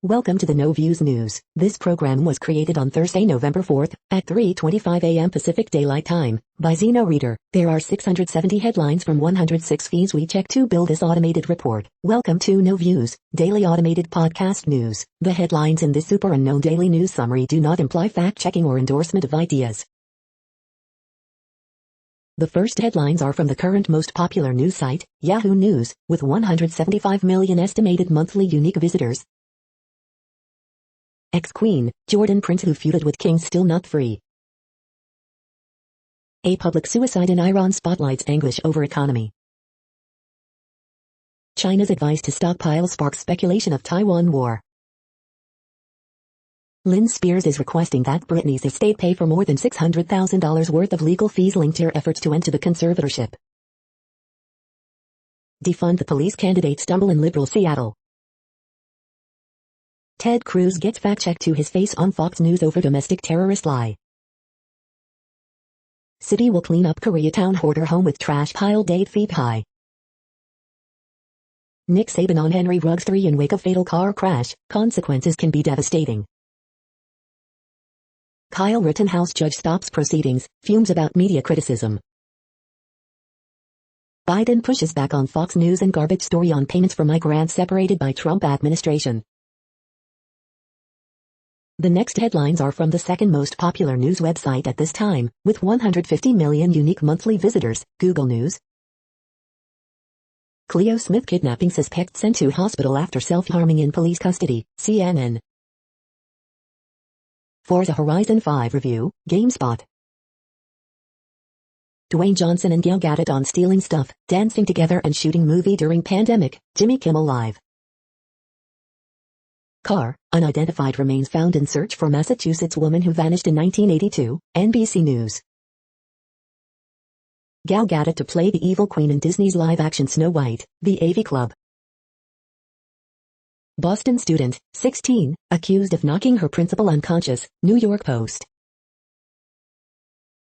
Welcome to the No Views News. This program was created on Thursday, November 4th, at 3:25 a.m. Pacific Daylight Time, by Zeno Reader. There are 670 headlines from 106 feeds we check to build this automated report. Welcome to No Views, daily automated podcast news. The headlines in this super unknown daily news summary do not imply fact-checking or endorsement of ideas. The first headlines are from the current most popular news site, Yahoo News, with 175 million estimated monthly unique visitors. Ex-Queen, Jordan Prince who feuded with King still not free. A public suicide in Iran spotlights anguish over economy. China's advice to stockpile sparks speculation of Taiwan war. Lynn Spears is requesting that Britney's estate pay for more than $600,000 worth of legal fees linked to her efforts to end the conservatorship. Defund the police candidate stumble in liberal Seattle. Ted Cruz gets fact-checked to his face on Fox News over domestic terrorist lie. City will clean up Koreatown hoarder home with trash piled 8 feet high. Nick Saban on Henry Ruggs 3 in wake of fatal car crash, consequences can be devastating. Kyle Rittenhouse judge stops proceedings, fumes about media criticism. Biden pushes back on Fox News and garbage story on payments for migrants separated by Trump administration. The next headlines are from the second most popular news website at this time, with 150 million unique monthly visitors, Google News. Cleo Smith kidnapping suspect sent to hospital after self-harming in police custody, CNN. Forza Horizon 5 review, GameSpot. Dwayne Johnson and Gal Gadot on stealing stuff, dancing together and shooting movie during pandemic, Jimmy Kimmel Live. Car, unidentified remains found in search for Massachusetts woman who vanished in 1982, NBC News. Gal Gadot to play the evil queen in Disney's live-action Snow White, the AV Club. Boston student, 16, accused of knocking her principal unconscious, New York Post.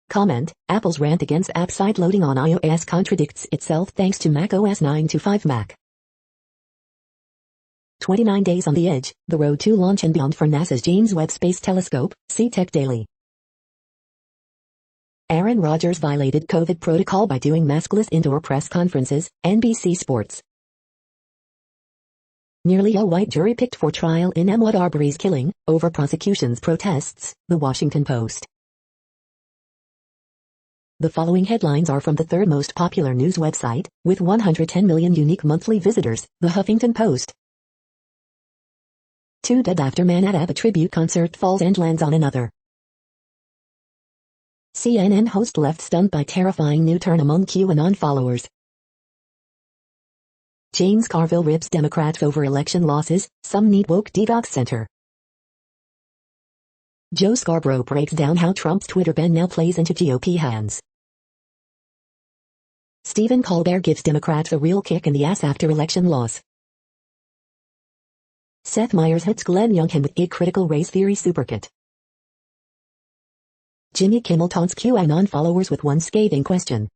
Comment, Apple's rant against app side loading on iOS contradicts itself thanks to macOS 9.5 Mac. 29 days on the edge, the road to launch and beyond for NASA's James Webb Space Telescope, see Tech Daily. Aaron Rodgers violated COVID protocol by doing maskless indoor press conferences, NBC Sports. Nearly a white jury picked for trial in Ahmaud Arbery's killing, over prosecution's protests, The Washington Post. The following headlines are from the third most popular news website, with 110 million unique monthly visitors, The Huffington Post. 2 dead after man at ABBA tribute concert falls and lands on another. CNN host left stunned by terrifying new turn among QAnon followers. James Carville ribs Democrats over election losses, some need woke detox center. Joe Scarborough breaks down how Trump's Twitter ban now plays into GOP hands. Stephen Colbert gives Democrats a real kick in the ass after election loss. Seth Meyers hits Glenn Youngkin with a critical race theory superkit. Jimmy Kimmel taunts QAnon followers with one scathing question.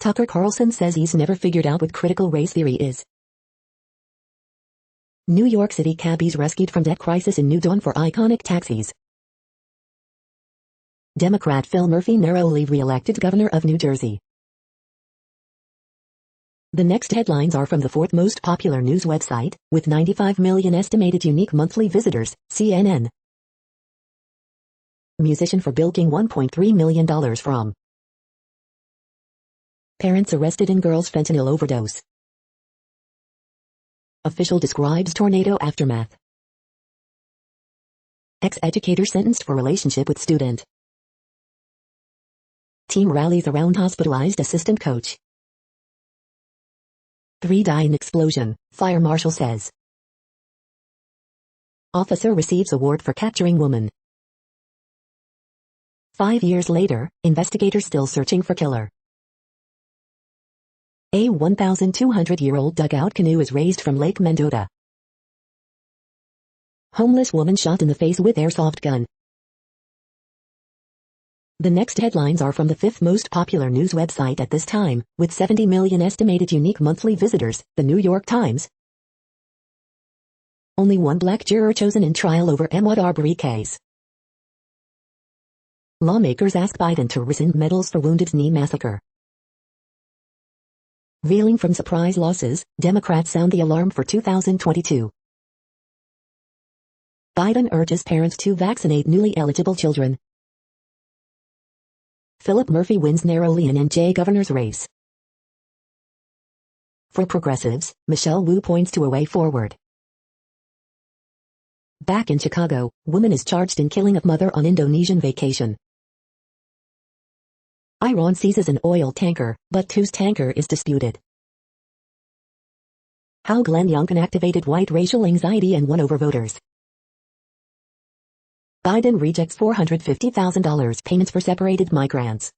Tucker Carlson says he's never figured out what critical race theory is. New York City cabbies rescued from debt crisis in New Dawn for iconic taxis. Democrat Phil Murphy narrowly re-elected governor of New Jersey. The next headlines are from the fourth most popular news website, with 95 million estimated unique monthly visitors, CNN. Musician for bilking $1.3 million from. Parents arrested in girl's fentanyl overdose. Official describes tornado aftermath. Ex-educator sentenced for relationship with student. Team rallies around hospitalized assistant coach. 3 die in explosion, fire marshal says. Officer receives award for capturing woman. 5 years later, investigators still searching for killer. A 1,200-year-old dugout canoe is raised from Lake Mendota. Homeless woman shot in the face with airsoft gun. The next headlines are from the fifth most popular news website at this time, with 70 million estimated unique monthly visitors, The New York Times. only one black juror chosen in trial over Ahmaud Arbery case. Lawmakers ask Biden to rescind medals for Wounded Knee massacre. Reeling from surprise losses, Democrats sound the alarm for 2022. Biden urges parents to vaccinate newly eligible children. Philip Murphy wins narrowly in NJ governor's race. For progressives, Michelle Wu points to a way forward. Back in Chicago, woman is charged in killing of mother on Indonesian vacation. Iran seizes an oil tanker, but whose tanker is disputed. How Glenn Youngkin activated white racial anxiety and won over voters. Biden rejects $450,000 payments for separated migrants.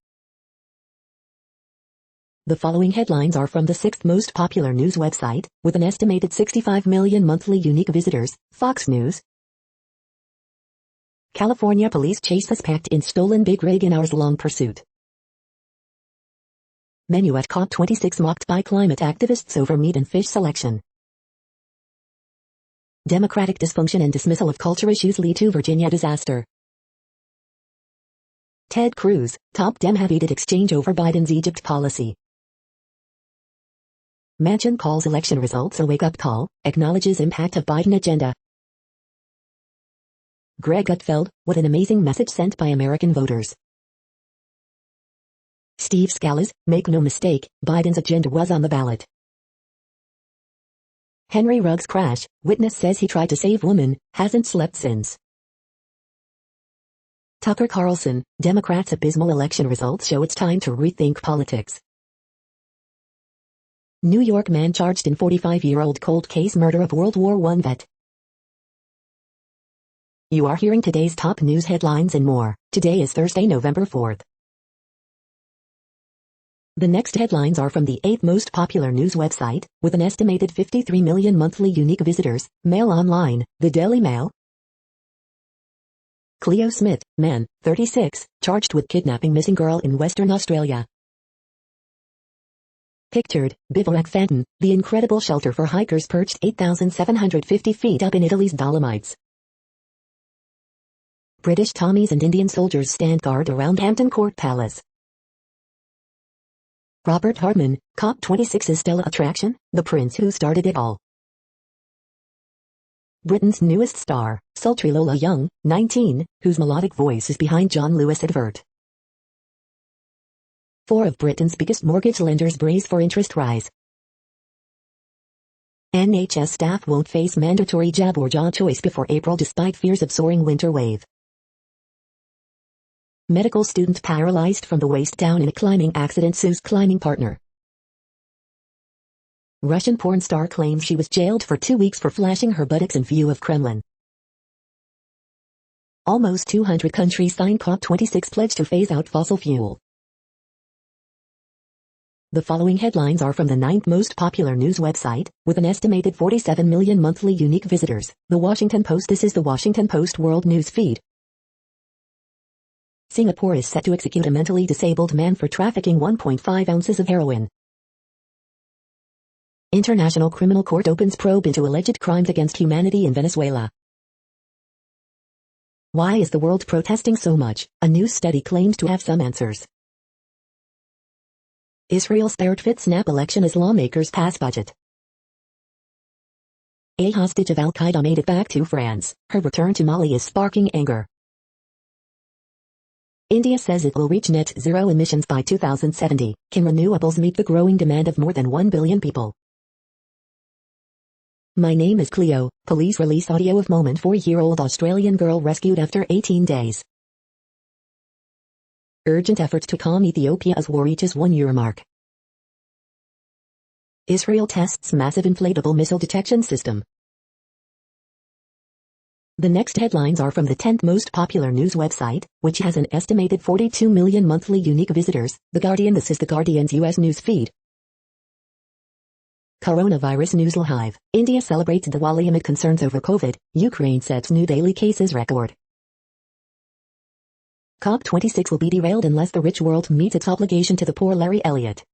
The following headlines are from the 6th most popular news website, with an estimated 65 million monthly unique visitors, Fox News. California police chase suspect in stolen big rig in hours-long pursuit. Menu at COP26 mocked by climate activists over meat and fish selection. Democratic dysfunction and dismissal of culture issues lead to Virginia disaster. Ted Cruz, top Dem heated exchange over Biden's Egypt policy. Manchin calls election results a wake-up call, acknowledges impact of Biden agenda. Greg Gutfeld, what an amazing message sent by American voters. Steve Scalise, make no mistake, Biden's agenda was on the ballot. Henry Ruggs crash, witness says he tried to save woman, hasn't slept since. Tucker Carlson, Democrats' abysmal election results show it's time to rethink politics. New York man charged in 45-year-old cold case murder of World War I vet. You are hearing today's top news headlines and more. Today is Thursday, November 4th. The next headlines are from the 8th most popular news website, with an estimated 53 million monthly unique visitors, Mail Online, the Daily Mail. Cleo Smith, man, 36, charged with kidnapping missing girl in Western Australia. Pictured, Bivouac Fenton, the incredible shelter for hikers perched 8,750 feet up in Italy's Dolomites. British Tommies and Indian soldiers stand guard around Hampton Court Palace. Robert Hartman, COP26's stellar attraction, the prince who started it all. Britain's newest star, sultry Lola Young, 19, whose melodic voice is behind John Lewis advert. 4 of Britain's biggest mortgage lenders brace for interest rise. NHS staff won't face mandatory jab or jaw choice before April despite fears of soaring winter wave. Medical student paralyzed from the waist down in a climbing accident sues climbing partner. Russian porn star claims she was jailed for 2 weeks for flashing her buttocks in view of Kremlin. Almost 200 countries sign COP26 pledge to phase out fossil fuel. The following headlines are from the 9th most popular news website, with an estimated 47 million monthly unique visitors, The Washington Post. This is The Washington Post World News Feed. Singapore is set to execute a mentally disabled man for trafficking 1.5 ounces of heroin. International Criminal Court opens probe into alleged crimes against humanity in Venezuela. Why is the world protesting so much? A new study claims to have some answers. Israel spared fifth snap election as lawmakers pass budget. A hostage of Al-Qaeda made it back to France. Her return to Mali is sparking anger. India says it will reach net zero emissions by 2070. Can renewables meet the growing demand of more than 1 billion people? My name is Cleo. Police release audio of moment 4-year-old Australian girl rescued after 18 days. Urgent efforts to calm Ethiopia as war reaches 1-year mark. Israel tests massive inflatable missile detection system. The next headlines are from the 10th most popular news website, which has an estimated 42 million monthly unique visitors, The Guardian. This is The Guardian's U.S. news feed. Coronavirus news live. India celebrates Diwali amid concerns over COVID. Ukraine sets new daily cases record. COP26 will be derailed unless the rich world meets its obligation to the poor. Larry Elliott.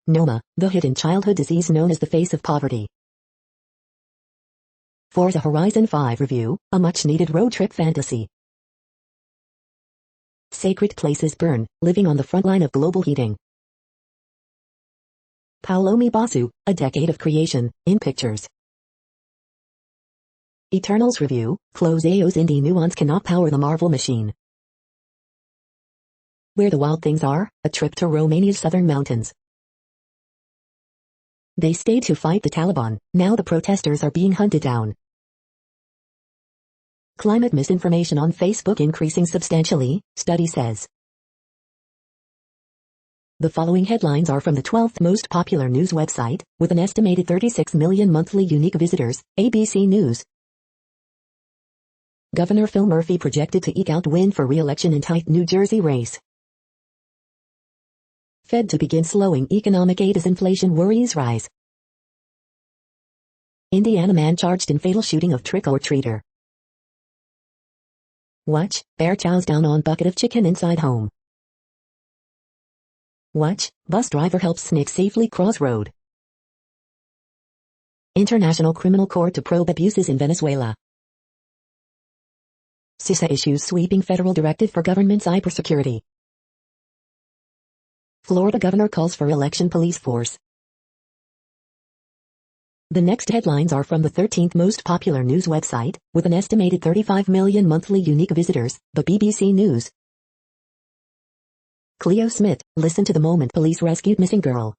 Noma, the hidden childhood disease known as the face of poverty. Forza Horizon 5 review, a much-needed road trip fantasy. Sacred places burn, living on the front line of global heating. Paulomi Basu, a decade of creation, in pictures. Eternals review, Closeo's indie nuance cannot power the Marvel machine. Where the Wild Things Are, a trip to Romania's southern mountains. They stayed to fight the Taliban, now the protesters are being hunted down. Climate misinformation on Facebook increasing substantially, study says. The following headlines are from the 12th most popular news website, with an estimated 36 million monthly unique visitors, ABC News. Governor Phil Murphy projected to eke out win for re-election in tight New Jersey race. Fed to begin slowing economic aid as inflation worries rise. Indiana man charged in fatal shooting of trick-or-treater. Watch, bear chows down on bucket of chicken inside home. Watch, bus driver helps snake safely cross road. International Criminal Court to probe abuses in Venezuela. CISA issues sweeping federal directive for government cybersecurity. Florida governor calls for election police force. The next headlines are from the 13th most popular news website, with an estimated 35 million monthly unique visitors, the BBC News. Cleo Smith, listen to the moment police rescued missing girl.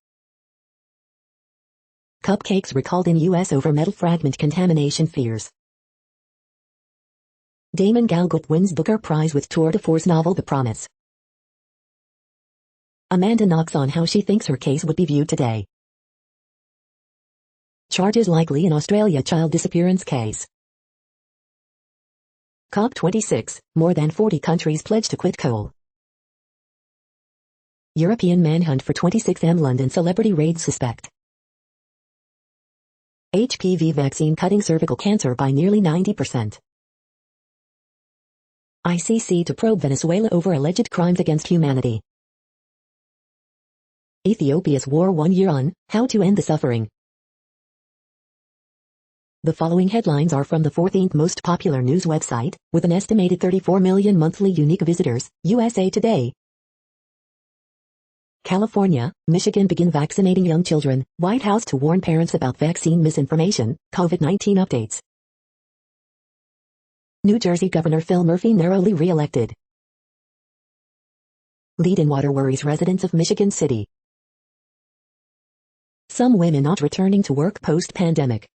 Cupcakes recalled in U.S. over metal fragment contamination fears. Damon Galgut wins Booker Prize with tour de force novel The Promise. Amanda knocks on how she thinks her case would be viewed today. Charges likely in Australia child disappearance case. COP26, more than 40 countries pledge to quit coal. European manhunt for 26M London celebrity raid suspect. HPV vaccine cutting cervical cancer by nearly 90%. ICC to probe Venezuela over alleged crimes against humanity. Ethiopia's war 1 year on, how to end the suffering. The following headlines are from the 14th most popular news website, with an estimated 34 million monthly unique visitors, USA Today. California, Michigan begin vaccinating young children, White House to warn parents about vaccine misinformation, COVID-19 updates. New Jersey Governor Phil Murphy narrowly re-elected. Lead in water worries residents of Michigan City. Some women not returning to work post-pandemic.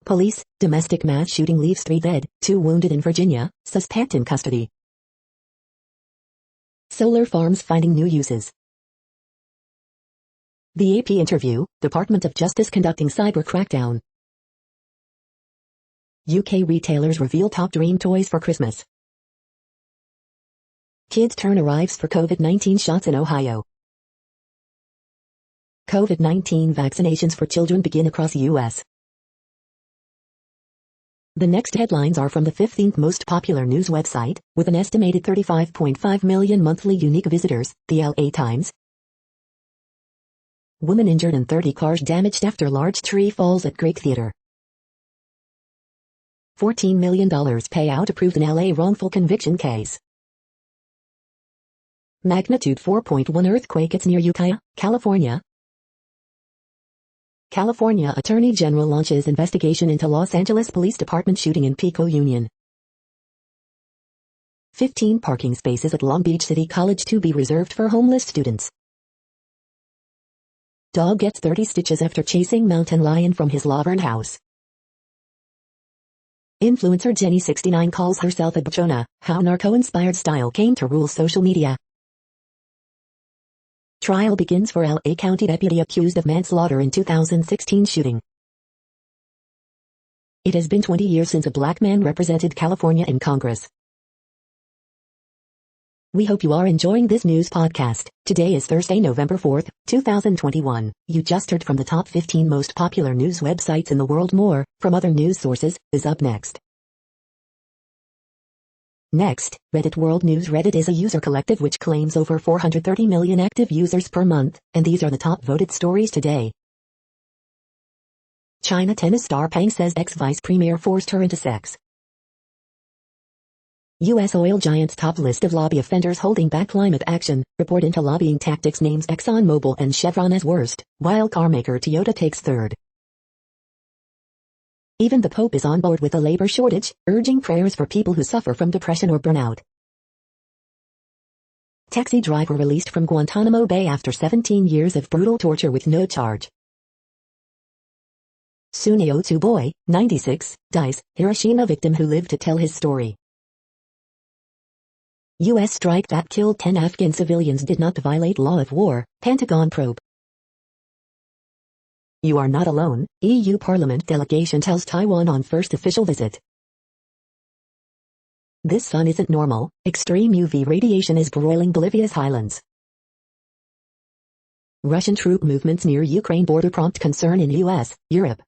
Police, domestic mass shooting leaves 3 dead, 2 wounded in Virginia, suspect in custody. Solar farms finding new uses. The AP interview, Department of Justice conducting cyber crackdown. UK retailers reveal top dream toys for Christmas. Kids turn arrives for COVID-19 shots in Ohio. COVID-19 vaccinations for children begin across U.S. The next headlines are from the 15th most popular news website, with an estimated 35.5 million monthly unique visitors, the LA Times. Woman injured and 30 cars damaged after large tree falls at Greek Theater. $14 million payout approved in LA wrongful conviction case. Magnitude 4.1 earthquake hits near Ukiah, California. California Attorney General launches investigation into Los Angeles Police Department shooting in Pico Union. 15 parking spaces at Long Beach City College to be reserved for homeless students. Dog gets 30 stitches after chasing mountain lion from his Laverne house. Influencer Jenny69 calls herself a buchona, how narco-inspired style came to rule social media. Trial begins for LA County deputy accused of manslaughter in 2016 shooting. It has been 20 years since a black man represented California in Congress. We hope you are enjoying this news podcast. Today is Thursday, November 4th, 2021. You just heard from the top 15 most popular news websites in the world. More, from other news sources, is up next. Next, Reddit World News. Reddit is a user collective which claims over 430 million active users per month, and these are the top voted stories today. China tennis star Peng says ex-vice premier forced her into sex. U.S. oil giant's top list of lobby offenders holding back climate action, report into lobbying tactics names ExxonMobil and Chevron as worst, while carmaker Toyota takes third. Even the Pope is on board with a labor shortage, urging prayers for people who suffer from depression or burnout. Taxi driver released from Guantanamo Bay after 17 years of brutal torture with no charge. Sunio boy, 96, dies, Hiroshima victim who lived to tell his story. U.S. strike that killed 10 Afghan civilians did not violate law of war, Pentagon probe. You are not alone, EU Parliament delegation tells Taiwan on first official visit. This sun isn't normal, extreme UV radiation is broiling Bolivia's highlands. Russian troop movements near Ukraine border prompt concern in U.S., Europe.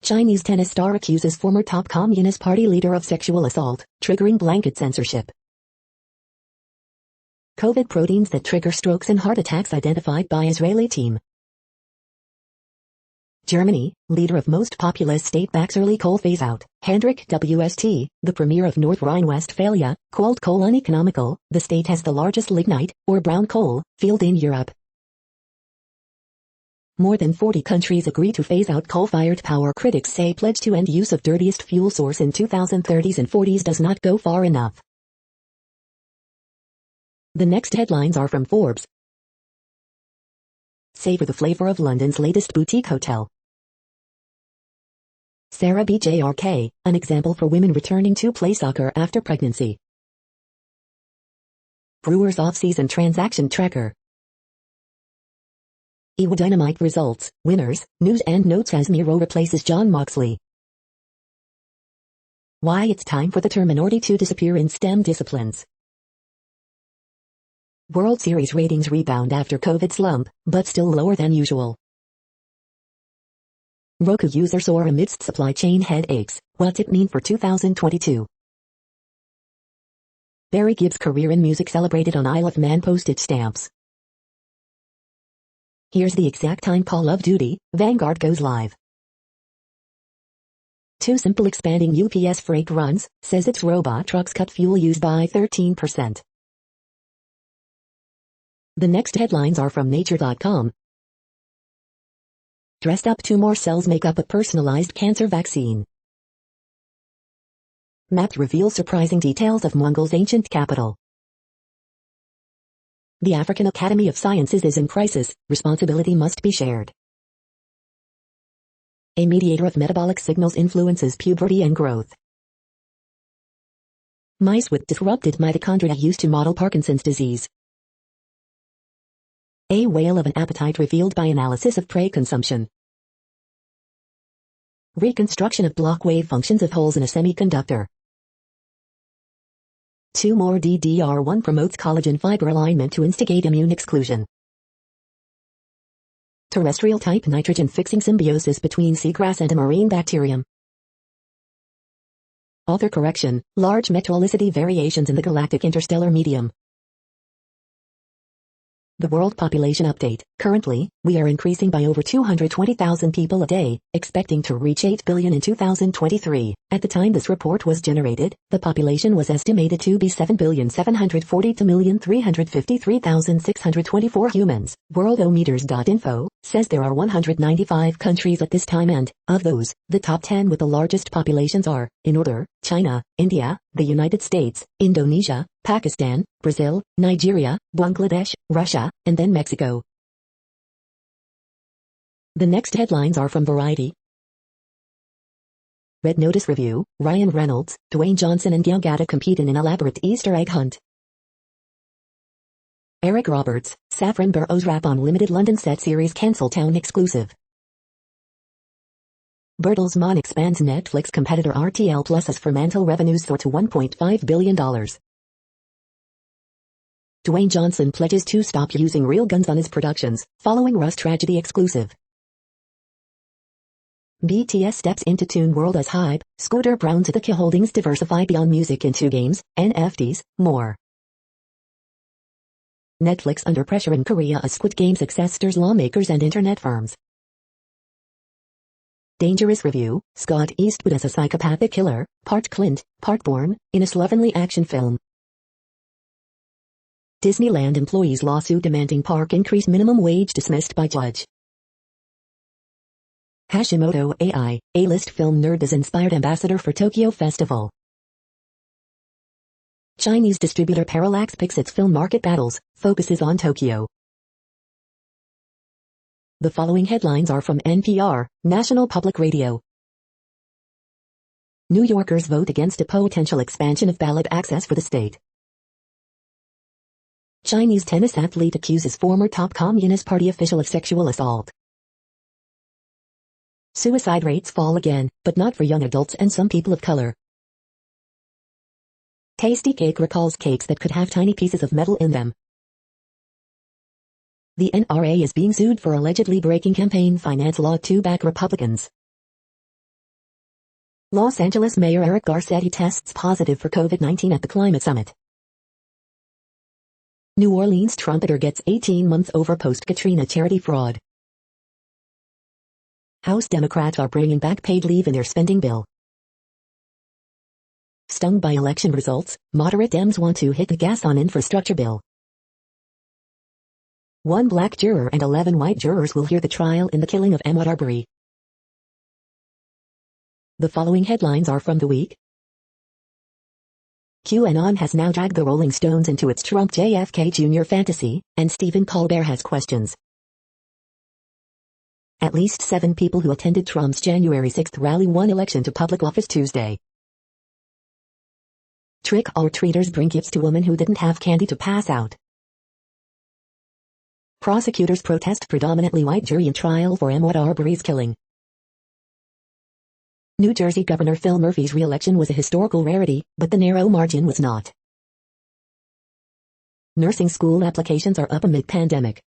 Chinese tennis star accuses former top Communist Party leader of sexual assault, triggering blanket censorship. COVID proteins that trigger strokes and heart attacks identified by Israeli team. Germany, leader of most populous state backs early coal phase-out. Hendrik Wst, the premier of North Rhine-Westphalia, called coal uneconomical. The state has the largest lignite, or brown coal, field in Europe. More than 40 countries agree to phase out coal-fired power. Critics say pledge to end use of dirtiest fuel source in 2030s and 40s does not go far enough. The next headlines are from Forbes. Savor the flavor of London's latest boutique hotel. Sarah BJRK, an example for women returning to play soccer after pregnancy. Brewers off-season transaction tracker. EWA Dynamite results, winners, news and notes as Miro replaces John Moxley. Why it's time for the term minority to disappear in STEM disciplines. World Series ratings rebound after COVID slump, but still lower than usual. Roku user soar amidst supply chain headaches. What's it mean for 2022? Barry Gibb's career in music celebrated on Isle of Man postage stamps. Here's the exact time Call of Duty, Vanguard goes live. Too simple expanding UPS freight runs, says its robot trucks cut fuel use by 13%. The next headlines are from Nature.com. Dressed up tumor cells make up a personalized cancer vaccine. Map reveals surprising details of Mongols' ancient capital. The African Academy of Sciences is in crisis, responsibility must be shared. A mediator of metabolic signals influences puberty and growth. Mice with disrupted mitochondria used to model Parkinson's disease. A whale of an appetite revealed by analysis of prey consumption. Reconstruction of block wave functions of holes in a semiconductor. 2 more DDR1 promotes collagen fiber alignment to instigate immune exclusion. Terrestrial type nitrogen fixing symbiosis between seagrass and a marine bacterium. Author correction, large metallicity variations in the galactic interstellar medium. The world population update. Currently, we are increasing by over 220,000 people a day, expecting to reach 8 billion in 2023. At the time this report was generated, the population was estimated to be 7,742,353,624 humans. Worldometers.info says there are 195 countries at this time and, of those, the top 10 with the largest populations are, in order, China, India, the United States, Indonesia, Pakistan, Brazil, Nigeria, Bangladesh, Russia, and then Mexico. The next headlines are from Variety. Red Notice review, Ryan Reynolds, Dwayne Johnson and Gal Gadot compete in an elaborate Easter egg hunt. Eric Roberts, Saffron Burrows rap on limited London set series Cancelltown exclusive. Bertelsmann expands Netflix competitor RTL Plus as Fremantle revenues soar to $1.5 billion. Dwayne Johnson pledges to stop using real guns on his productions, following Rust tragedy exclusive. BTS steps into Toon World as hype, Scooter Braun to the Key Holdings diversify beyond music into games, NFTs, more. Netflix under pressure in Korea as Squid Game success stirs lawmakers and internet firms. Dangerous Review, Scott Eastwood as a psychopathic killer, part Clint, part Bourne, in a slovenly action film. Disneyland employees lawsuit demanding park increase minimum wage dismissed by judge. Hashimoto AI, A-list film nerd as inspired ambassador for Tokyo Festival. Chinese distributor Parallax picks its film market battles, focuses on Tokyo. The following headlines are from NPR, National Public Radio. New Yorkers vote against a potential expansion of ballot access for the state. Chinese tennis athlete accuses former top Communist Party official of sexual assault. Suicide rates fall again, but not for young adults and some people of color. Tasty Cake recalls cakes that could have tiny pieces of metal in them. The NRA is being sued for allegedly breaking campaign finance law to back Republicans. Los Angeles Mayor Eric Garcetti tests positive for COVID-19 at the climate summit. New Orleans trumpeter gets 18 months over post-Katrina charity fraud. House Democrats are bringing back paid leave in their spending bill. Stung by election results, moderate Dems want to hit the gas on infrastructure bill. 1 black juror and 11 white jurors will hear the trial in the killing of Ahmaud Arbery. The following headlines are from The Week. QAnon has now dragged the Rolling Stones into its Trump JFK Jr. fantasy, and Stephen Colbert has questions. At least 7 people who attended Trump's January 6 rally won election to public office Tuesday. Trick-or-treaters bring gifts to woman who didn't have candy to pass out. Prosecutors protest predominantly white jury in trial for Ahmaud Arbery's killing. New Jersey Governor Phil Murphy's re-election was a historical rarity, but the narrow margin was not. Nursing school applications are up amid pandemic.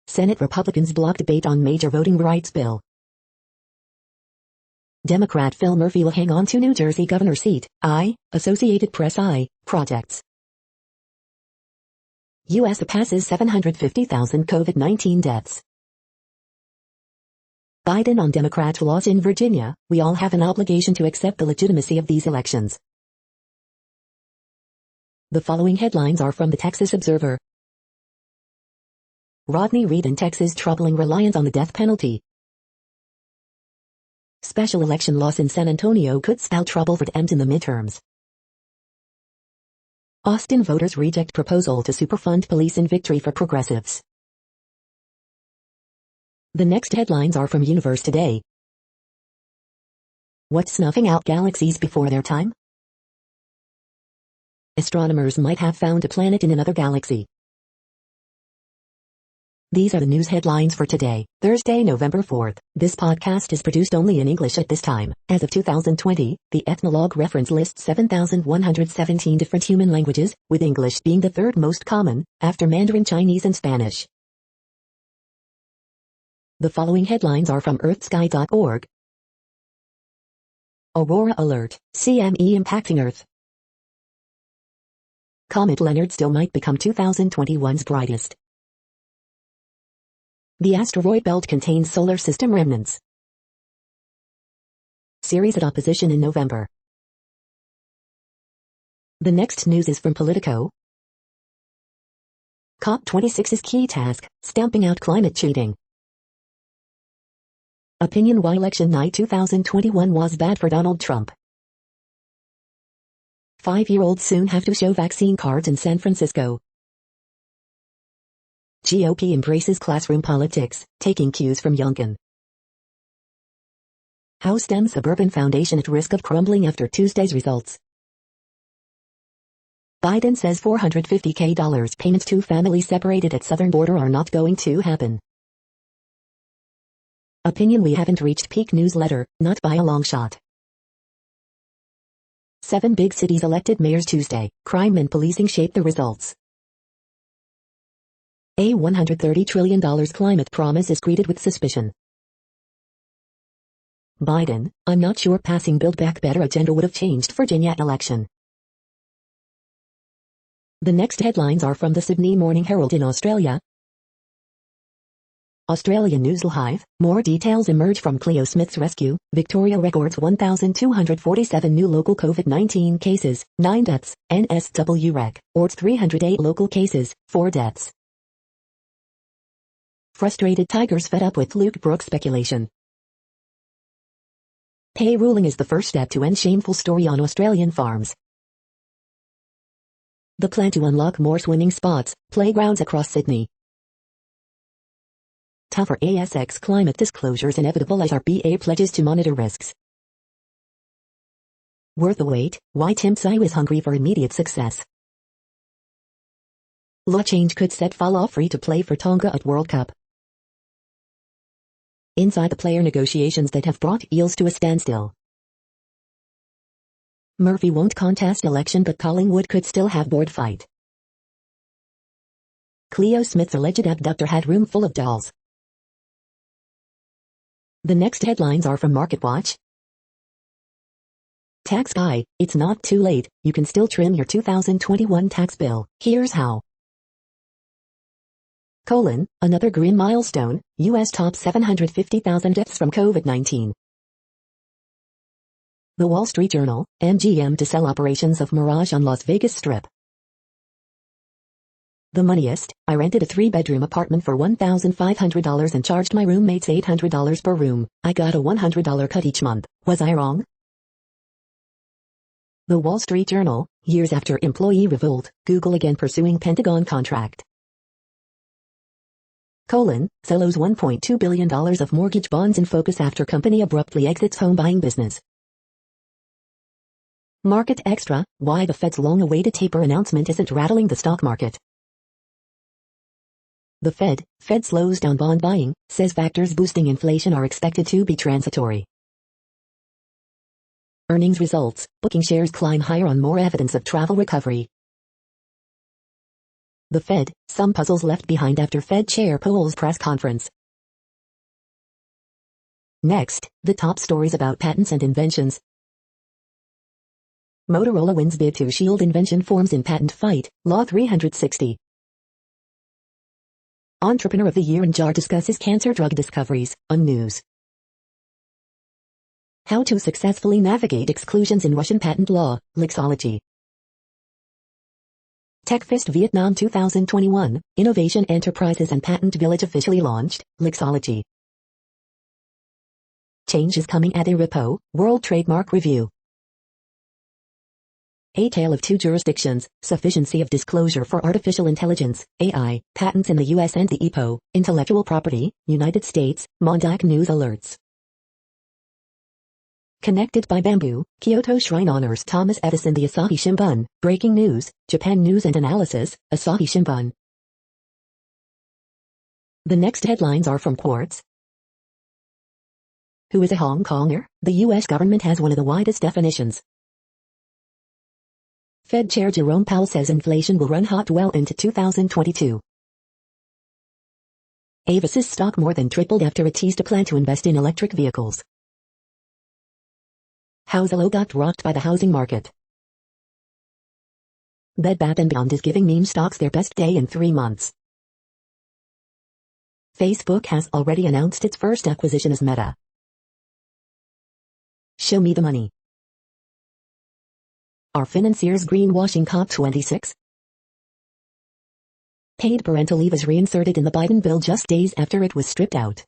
Senate Republicans block debate on major voting rights bill. Democrat Phil Murphy will hang on to New Jersey governor seat, Associated Press projects. U.S. passes 750,000 COVID-19 deaths. Biden on Democrat laws in Virginia, we all have an obligation to accept the legitimacy of these elections. The following headlines are from the Texas Observer. Rodney Reed in Texas troubling reliance on the death penalty. Special election loss in San Antonio could spell trouble for Dems in the midterms. Austin voters reject proposal to superfund police in victory for progressives. The next headlines are from Universe Today. What's snuffing out galaxies before their time? Astronomers might have found a planet in another galaxy. These are the news headlines for today, Thursday, November 4th. This podcast is produced only in English at this time. As of 2020, the Ethnologue reference lists 7,117 different human languages, with English being the third most common, after Mandarin Chinese and Spanish. The following headlines are from earthsky.org. Aurora Alert, CME impacting Earth. Comet Leonard still might become 2021's brightest. The asteroid belt contains solar system remnants. Series at opposition in November. The next news is from Politico. COP26's key task, stamping out climate cheating. Opinion why election night 2021 was bad for Donald Trump. 5-year-olds soon have to show vaccine cards in San Francisco. GOP embraces classroom politics, taking cues from Youngkin. House Dem Suburban Foundation at risk of crumbling after Tuesday's results. Biden says $450K payments to families separated at southern border are not going to happen. Opinion we haven't reached peak newsletter, not by a long shot. 7 big cities elected mayors Tuesday, crime and policing shape the results. A $130 trillion climate promise is greeted with suspicion. Biden, I'm not sure passing Build Back Better agenda would have changed Virginia election. The next headlines are from the Sydney Morning Herald in Australia. Australian News Live, more details emerge from Cleo Smith's rescue. Victoria records 1,247 new local COVID-19 cases, 9 deaths. NSW records 308 local cases, 4 deaths. Frustrated Tigers fed up with Luke Brooks speculation. Pay ruling is the first step to end shameful story on Australian farms. The plan to unlock more swimming spots, playgrounds across Sydney. Tougher ASX climate disclosures inevitable as RBA pledges to monitor risks. Worth the wait, why Tim Tsai is hungry for immediate success. Law change could set Falau free to play for Tonga at World Cup. Inside the player negotiations that have brought Eels to a standstill. Murphy won't contest election but Collingwood could still have board fight. Cleo Smith's alleged abductor had room full of dolls. The next headlines are from MarketWatch. Tax guy, it's not too late, you can still trim your 2021 tax bill, here's how. Another grim milestone, US tops 750,000 deaths from COVID-19. The Wall Street Journal, MGM to sell operations of Mirage on Las Vegas Strip. The Moneyest, I rented a 3-bedroom apartment for $1,500 and charged my roommates $800 per room. I got a $100 cut each month. Was I wrong? The Wall Street Journal, years after employee revolt, Google again pursuing Pentagon contract. Sells $1.2 billion of mortgage bonds in focus after company abruptly exits home buying business. Market Extra, why the Fed's long-awaited taper announcement isn't rattling the stock market. The Fed slows down bond buying, says factors boosting inflation are expected to be transitory. Earnings results, booking shares climb higher on more evidence of travel recovery. The Fed, some puzzles left behind after Fed Chair Powell's press conference. Next, the top stories about patents and inventions. Motorola wins bid to shield invention forms in patent fight, Law 360. Entrepreneur of the Year in JAR discusses cancer drug discoveries, on news. How to successfully navigate exclusions in Russian patent law, Lexology. TechFest Vietnam 2021, Innovation Enterprises and Patent Village officially launched, Lexology. Change is coming at a repo, World Trademark Review. A Tale of Two Jurisdictions, Sufficiency of Disclosure for Artificial Intelligence, AI, Patents in the U.S. and the EPO, Intellectual Property, United States, Mondac News Alerts. Connected by Bamboo, Kyoto Shrine honors Thomas Edison. The Asahi Shimbun, breaking news, Japan News and Analysis, Asahi Shimbun. The next headlines are from Quartz. Who is a Hong Konger? The U.S. government has one of the widest definitions. Fed Chair Jerome Powell says inflation will run hot well into 2022. Avis's stock more than tripled after it teased a plan to invest in electric vehicles. How Zillow got rocked by the housing market. Bed Bath & Beyond is giving meme stocks their best day in 3 months. Facebook has already announced its first acquisition as Meta. Show me the money. Are financiers greenwashing COP26? Paid parental leave is reinserted in the Biden bill just days after it was stripped out.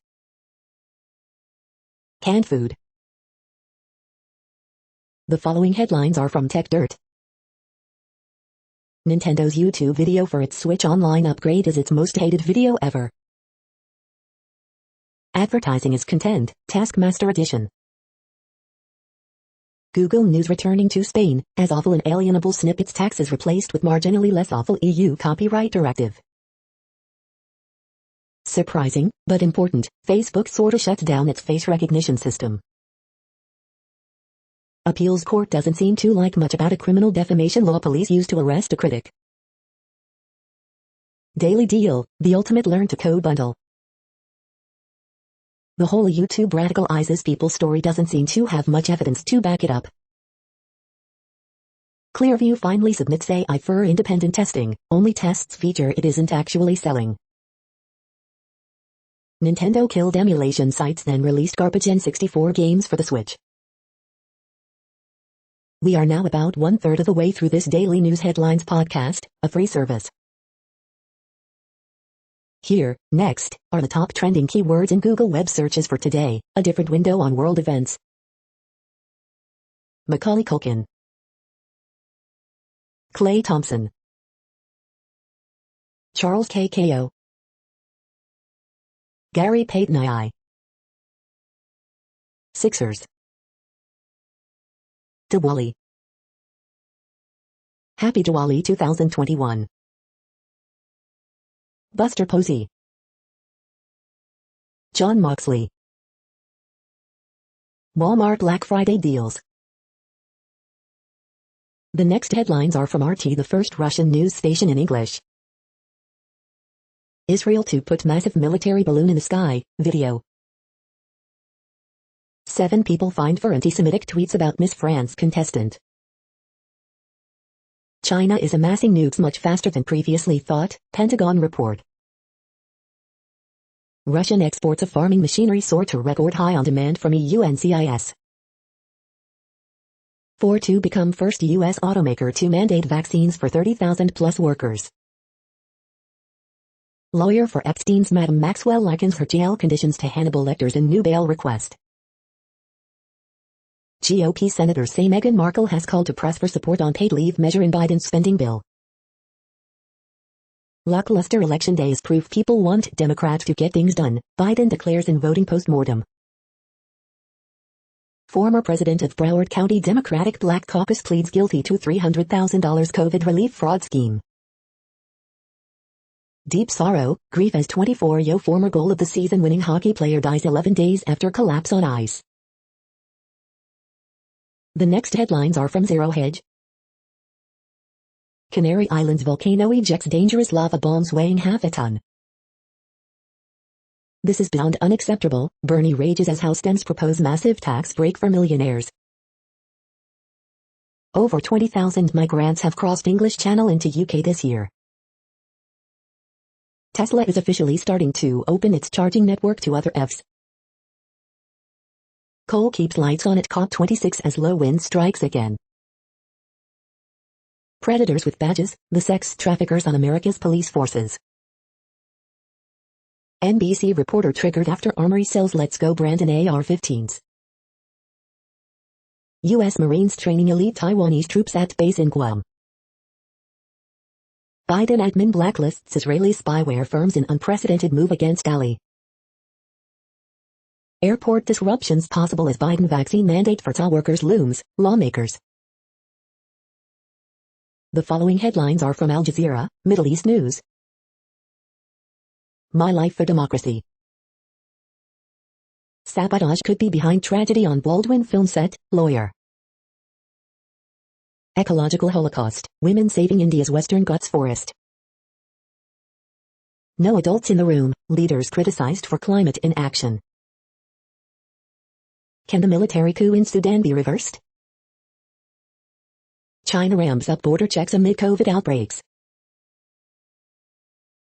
Canned food. The following headlines are from TechDirt. Nintendo's YouTube video for its Switch Online upgrade is its most hated video ever. Advertising is content, Taskmaster Edition. Google News returning to Spain, as awful and alienable snippets tax is replaced with marginally less awful EU copyright directive. Surprising, but important, Facebook sorta shuts down its face recognition system. Appeals court doesn't seem to like much about a criminal defamation law police used to arrest a critic. Daily Deal, the ultimate learn-to-code bundle. The whole YouTube radicalizes people story doesn't seem to have much evidence to back it up. Clearview finally submits AI for independent testing, only tests feature it isn't actually selling. Nintendo killed emulation sites then released garbage N64 games for the Switch. We are now about 1/3 of the way through this daily news headlines podcast, a free service. Here, next, are the top trending keywords in Google web searches for today, a different window on world events. Macaulay Culkin, Klay Thompson, Charles K.K.O., Gary Payton II, Sixers, Diwali. Happy Diwali 2021. Buster Posey, John Moxley, Walmart Black Friday deals. The next headlines are from RT, the first Russian news station in English. Israel to put massive military balloon in the sky, video. 7 people fined for anti-Semitic tweets about Miss France contestant. China is amassing nukes much faster than previously thought, Pentagon report. Russian exports of farming machinery soar to record high on demand from EU and CIS. Ford to become first U.S. automaker to mandate vaccines for 30,000 plus workers. Lawyer for Epstein's Madam Maxwell likens her jail conditions to Hannibal Lecter's in new bail request. GOP senators say Meghan Markle has called to press for support on paid leave measure in Biden's spending bill. Lackluster election day is proof people want Democrats to get things done, Biden declares in voting postmortem. Former president of Broward County Democratic Black Caucus pleads guilty to $300,000 COVID relief fraud scheme. Deep sorrow, grief as 24-year former goal of the season winning hockey player dies 11 days after collapse on ice. The next headlines are from Zero Hedge. Canary Islands volcano ejects dangerous lava bombs weighing half a ton. This is beyond unacceptable, Bernie rages as House Dems propose massive tax break for millionaires. Over 20,000 migrants have crossed English Channel into UK this year. Tesla is officially starting to open its charging network to other EVs. Coal keeps lights on at COP26 as low wind strikes again. Predators with badges, the sex traffickers on America's police forces. NBC reporter triggered after Armory sells Let's Go Brandon AR-15s. U.S. Marines training elite Taiwanese troops at base in Guam. Biden admin blacklists Israeli spyware firms in unprecedented move against Ali. Airport disruptions possible as Biden vaccine mandate for TA workers looms, lawmakers. The following headlines are from Al Jazeera, Middle East News. My Life for Democracy. Sabotage could be behind tragedy on Baldwin film set, lawyer. Ecological Holocaust, women saving India's Western Ghats forest. No adults in the room, leaders criticized for climate inaction. Can the military coup in Sudan be reversed? China ramps up border checks amid COVID outbreaks.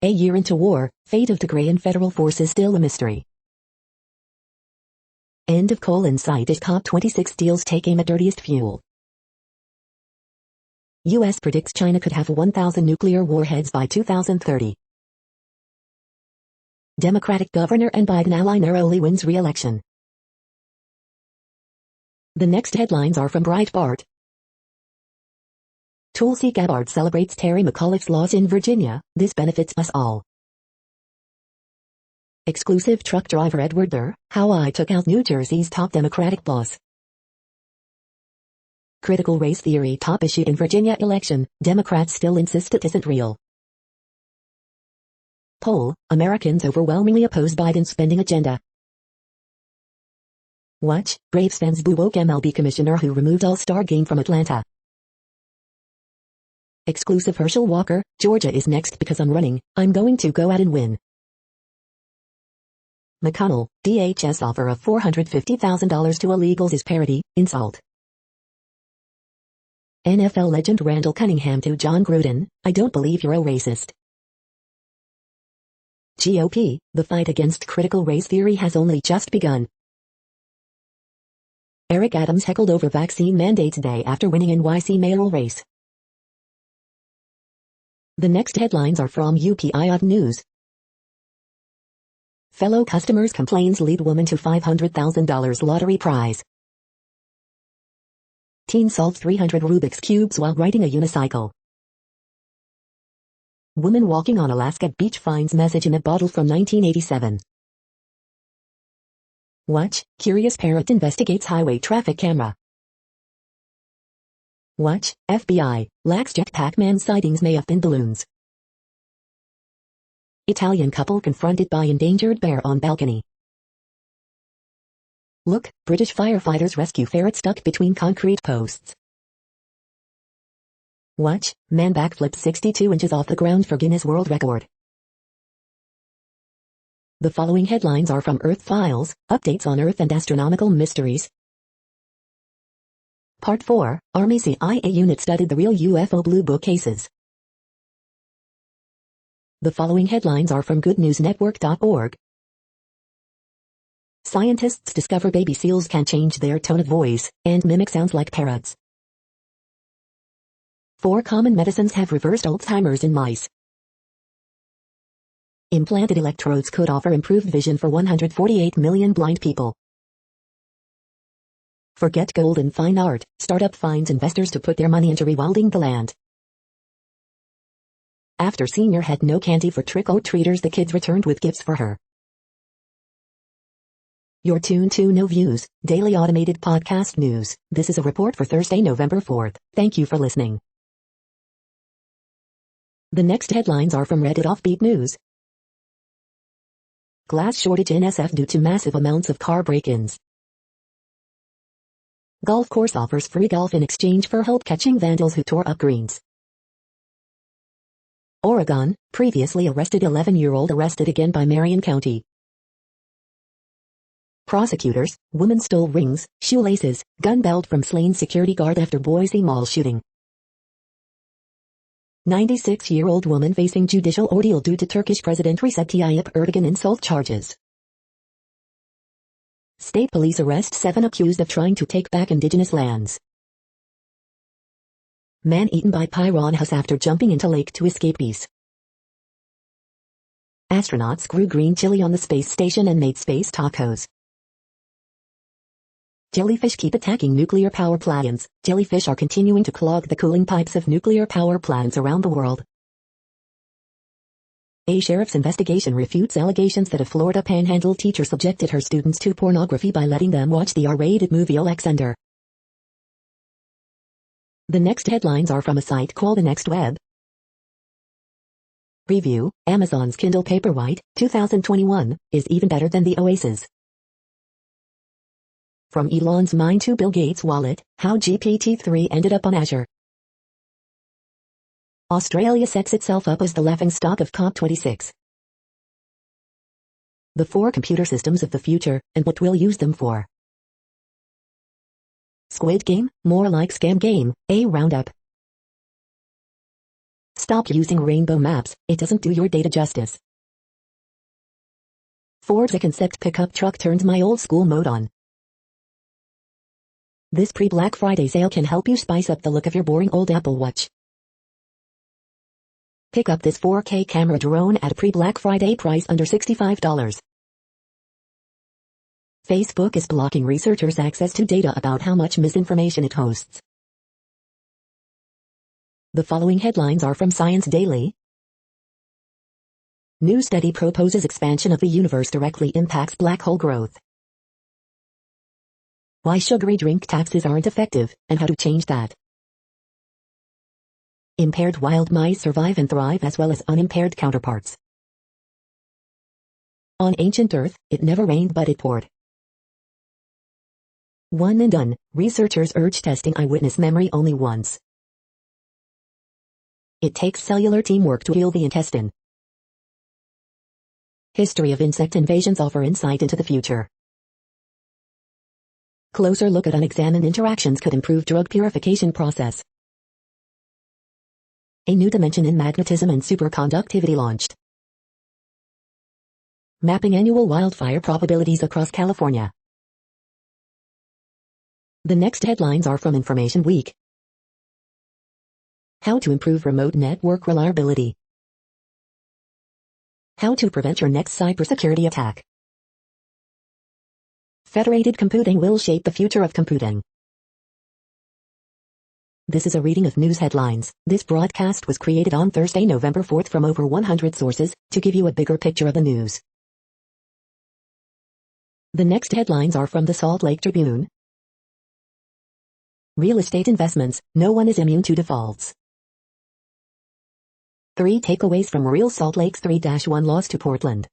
A year into war, fate of Tigrayan federal forces still a mystery. End of coal in sight as COP26 deals take aim at dirtiest fuel. U.S. predicts China could have 1,000 nuclear warheads by 2030. Democratic governor and Biden ally narrowly wins re-election. The next headlines are from Breitbart. Tulsi Gabbard celebrates Terry McAuliffe's loss in Virginia, this benefits us all. Exclusive truck driver Edward Durr, how I took out New Jersey's top Democratic boss. Critical race theory top issue in Virginia election, Democrats still insist it isn't real. Poll, Americans overwhelmingly oppose Biden's spending agenda. Watch, Braves fans boo woke MLB commissioner who removed All-Star game from Atlanta. Exclusive Herschel Walker, Georgia is next because I'm running, I'm going to go out and win. McConnell, DHS offer of $450,000 to illegals is parody, insult. NFL legend Randall Cunningham to John Gruden, I don't believe you're a racist. GOP, the fight against critical race theory has only just begun. Eric Adams heckled over vaccine mandates day after winning NYC mayoral race. The next headlines are from UPI News. Fellow customers complains lead woman to $500,000 lottery prize. Teen solves 300 Rubik's Cubes while riding a unicycle. Woman walking on Alaska beach finds message in a bottle from 1987. Watch, curious parrot investigates highway traffic camera. Watch, FBI, lax jetpack man sightings may have been balloons. Italian couple confronted by endangered bear on balcony. Look, British firefighters rescue ferret stuck between concrete posts. Watch, man backflips 62 inches off the ground for Guinness World Record. The following headlines are from Earth Files, updates on Earth and astronomical mysteries. Part 4, Army CIA unit studied the real UFO Blue Book cases. The following headlines are from goodnewsnetwork.org. Scientists discover baby seals can change their tone of voice and mimic sounds like parrots. 4 common medicines have reversed Alzheimer's in mice. Implanted electrodes could offer improved vision for 148 million blind people. Forget gold and fine art, startup finds investors to put their money into rewilding the land. After senior had no candy for trick-or-treaters, the kids returned with gifts for her. You're tuned to No Views, daily automated podcast news. This is a report for Thursday, November 4th. Thank you for listening. The next headlines are from Reddit Offbeat News. Glass shortage in SF due to massive amounts of car break-ins. Golf course offers free golf in exchange for help catching vandals who tore up greens. Oregon, previously arrested 11-year-old arrested again by Marion County. Prosecutors, woman stole rings, shoelaces, gun belt from slain security guard after Boise Mall shooting. 96-year-old woman facing judicial ordeal due to Turkish President Recep Tayyip Erdogan insult charges. State police arrest 7 accused of trying to take back indigenous lands. Man eaten by piranhas after jumping into lake to escape bees. Astronauts grew green chili on the space station and made space tacos. Jellyfish keep attacking nuclear power plants. Jellyfish are continuing to clog the cooling pipes of nuclear power plants around the world. A sheriff's investigation refutes allegations that a Florida Panhandle teacher subjected her students to pornography by letting them watch the R-rated movie Alexander. The next headlines are from a site called The Next Web. Review, Amazon's Kindle Paperwhite, 2021, is even better than the Oasis. From Elon's mind to Bill Gates' wallet, how GPT-3 ended up on Azure. Australia sets itself up as the laughingstock of COP26. The 4 computer systems of the future, and what we'll use them for. Squid Game, more like Scam Game, a roundup. Stop using rainbow maps, it doesn't do your data justice. Ford's concept pickup truck turns my old school mode on. This pre-Black Friday sale can help you spice up the look of your boring old Apple Watch. Pick up this 4K camera drone at a pre-Black Friday price under $65. Facebook is blocking researchers' access to data about how much misinformation it hosts. The following headlines are from Science Daily. New study proposes expansion of the universe directly impacts black hole growth. Why sugary drink taxes aren't effective, and how to change that. Impaired wild mice survive and thrive as well as unimpaired counterparts. On ancient Earth, it never rained but it poured. One and done, researchers urge testing eyewitness memory only once. It takes cellular teamwork to heal the intestine. History of insect invasions offer insight into the future. Closer look at unexamined interactions could improve drug purification process. A new dimension in magnetism and superconductivity launched. Mapping annual wildfire probabilities across California. The next headlines are from Information Week. How to improve remote network reliability. How to prevent your next cybersecurity attack. Federated computing will shape the future of computing. This is a reading of news headlines. This broadcast was created on Thursday, November 4th from over 100 sources to give you a bigger picture of the news. The next headlines are from the Salt Lake Tribune. Real estate investments, no one is immune to defaults. 3 takeaways from Real Salt Lake's 3-1 loss to Portland.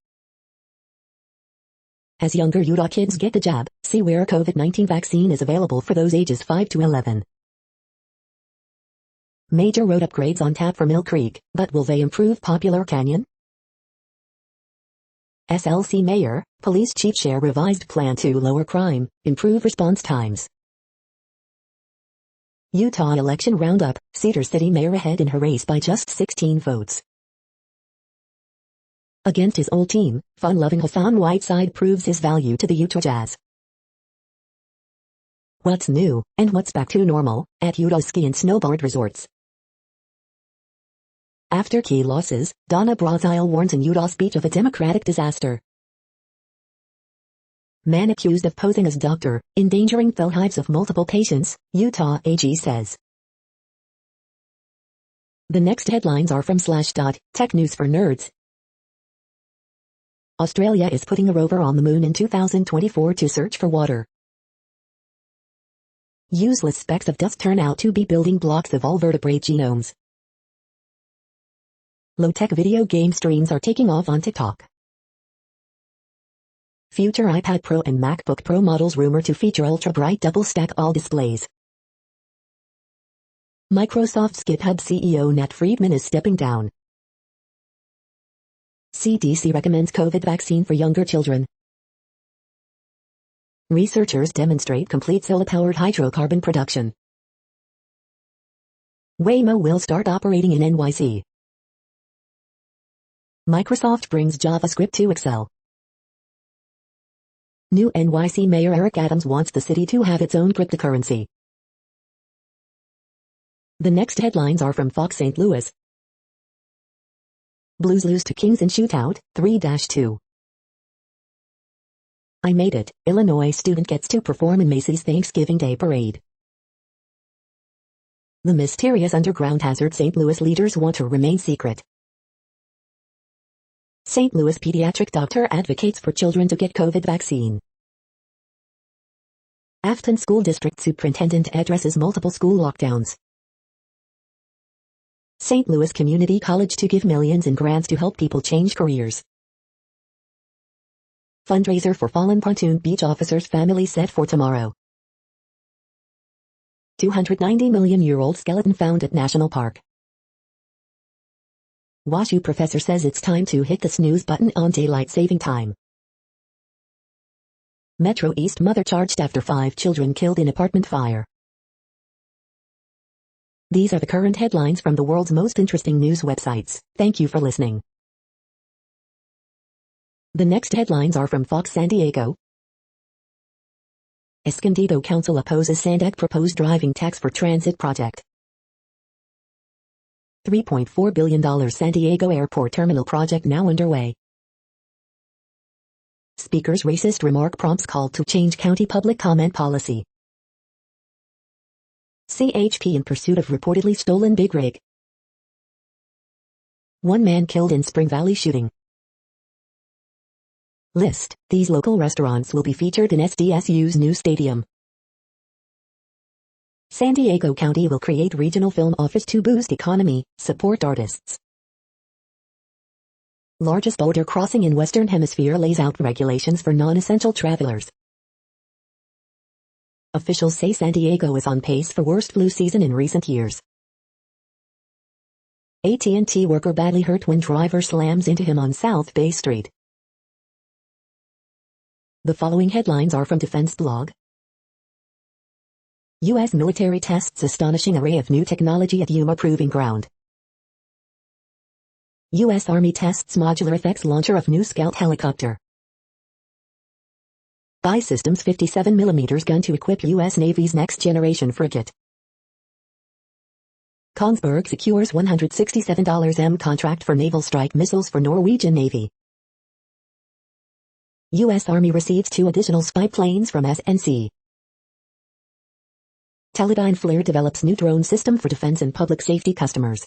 As younger Utah kids get the jab, see where a COVID-19 vaccine is available for those ages 5 to 11. Major road upgrades on tap for Mill Creek, but will they improve Popular Canyon? SLC Mayor, Police Chief share revised plan to lower crime, improve response times. Utah election roundup, Cedar City mayor ahead in her race by just 16 votes. Against his old team, fun-loving Hassan Whiteside proves his value to the Utah Jazz. What's new, and what's back to normal, at Utah's ski and snowboard resorts. After key losses, Donna Brazile warns in Utah speech of a Democratic disaster. Man accused of posing as doctor, endangering the lives of multiple patients, Utah AG says. The next headlines are from Slashdot, Tech News for Nerds. Australia is putting a rover on the moon in 2024 to search for water. Useless specks of dust turn out to be building blocks of all vertebrate genomes. Low-tech video game streams are taking off on TikTok. Future iPad Pro and MacBook Pro models rumored to feature ultra-bright double-stack all displays. Microsoft's GitHub CEO Nat Friedman is stepping down. CDC recommends COVID vaccine for younger children. Researchers demonstrate complete solar-powered hydrocarbon production. Waymo will start operating in NYC. Microsoft brings JavaScript to Excel. New NYC Mayor Eric Adams wants the city to have its own cryptocurrency. The next headlines are from Fox St. Louis. Blues lose to Kings in shootout, 3-2. I made it. Illinois student gets to perform in Macy's Thanksgiving Day Parade. The mysterious underground hazard St. Louis leaders want to remain secret. St. Louis pediatric doctor advocates for children to get COVID vaccine. Afton School District Superintendent addresses multiple school lockdowns. St. Louis Community College to give millions in grants to help people change careers. Fundraiser for fallen Pontoon Beach officers' family set for tomorrow. 290-million-year-old skeleton found at National Park. WashU professor says it's time to hit the snooze button on daylight saving time. Metro East mother charged after 5 children killed in apartment fire. These are the current headlines from the world's most interesting news websites. Thank you for listening. The next headlines are from Fox San Diego. Escondido Council opposes Sandac proposed driving tax for transit project. $3.4 billion San Diego Airport Terminal project now underway. Speaker's racist remark prompts call to change county public comment policy. CHP in pursuit of reportedly stolen big rig. 1 man killed in Spring Valley shooting. List: these local restaurants will be featured in SDSU's new stadium. San Diego County will create regional film office to boost economy, support artists. Largest border crossing in Western Hemisphere lays out regulations for non-essential travelers. Officials say San Diego is on pace for worst flu season in recent years. AT&T worker badly hurt when driver slams into him on South Bay Street. The following headlines are from Defense Blog. U.S. military tests astonishing array of new technology at Yuma Proving Ground. U.S. Army tests modular effects launcher of new Scout helicopter. Buy Systems 57mm gun to equip U.S. Navy's next-generation frigate. Kongsberg secures $167 contract for naval strike missiles for Norwegian Navy. U.S. Army receives 2 additional spy planes from SNC. Teledyne FLIR develops new drone system for defense and public safety customers.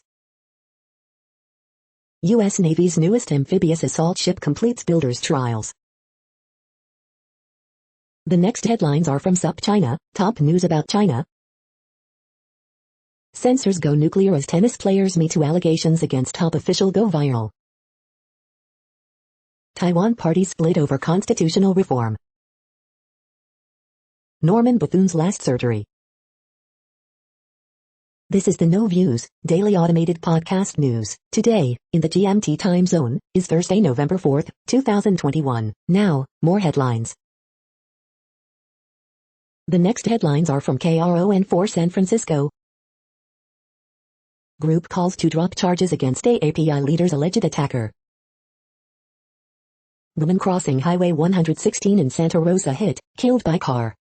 U.S. Navy's newest amphibious assault ship completes builder's trials. The next headlines are from SupChina, top news about China. Censors go nuclear as tennis players Me Too allegations against top official go viral. Taiwan party split over constitutional reform. Norman Bethune's last surgery. This is the No Views, daily automated podcast news. Today, in the GMT time zone, is Thursday, November 4th, 2021. Now, more headlines. The next headlines are from KRON4 San Francisco. Group calls to drop charges against AAPI leader's alleged attacker. Woman crossing Highway 116 in Santa Rosa hit, killed by car.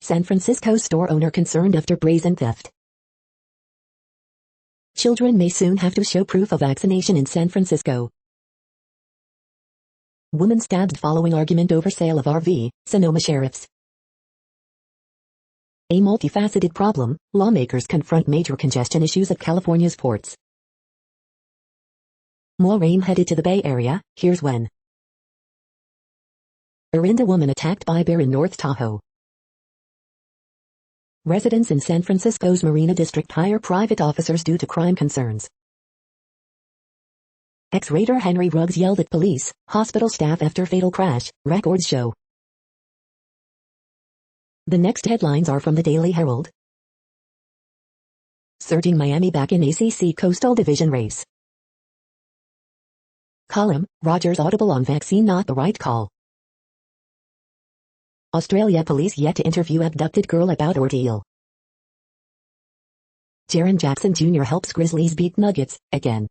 San Francisco store owner concerned after brazen theft. Children may soon have to show proof of vaccination in San Francisco. Woman stabbed following argument over sale of RV, Sonoma sheriffs. A multifaceted problem, lawmakers confront major congestion issues at California's ports. More rain headed to the Bay Area, here's when. Orinda woman attacked by bear in North Tahoe. Residents in San Francisco's Marina District hire private officers due to crime concerns. Ex-raider Henry Ruggs yelled at police, hospital staff after fatal crash, records show. The next headlines are from the Daily Herald. Surging Miami back in ACC Coastal Division race. Column, Rogers audible on vaccine not the right call. Australia police yet to interview abducted girl about ordeal. Jaren Jackson Jr. helps Grizzlies beat Nuggets, again.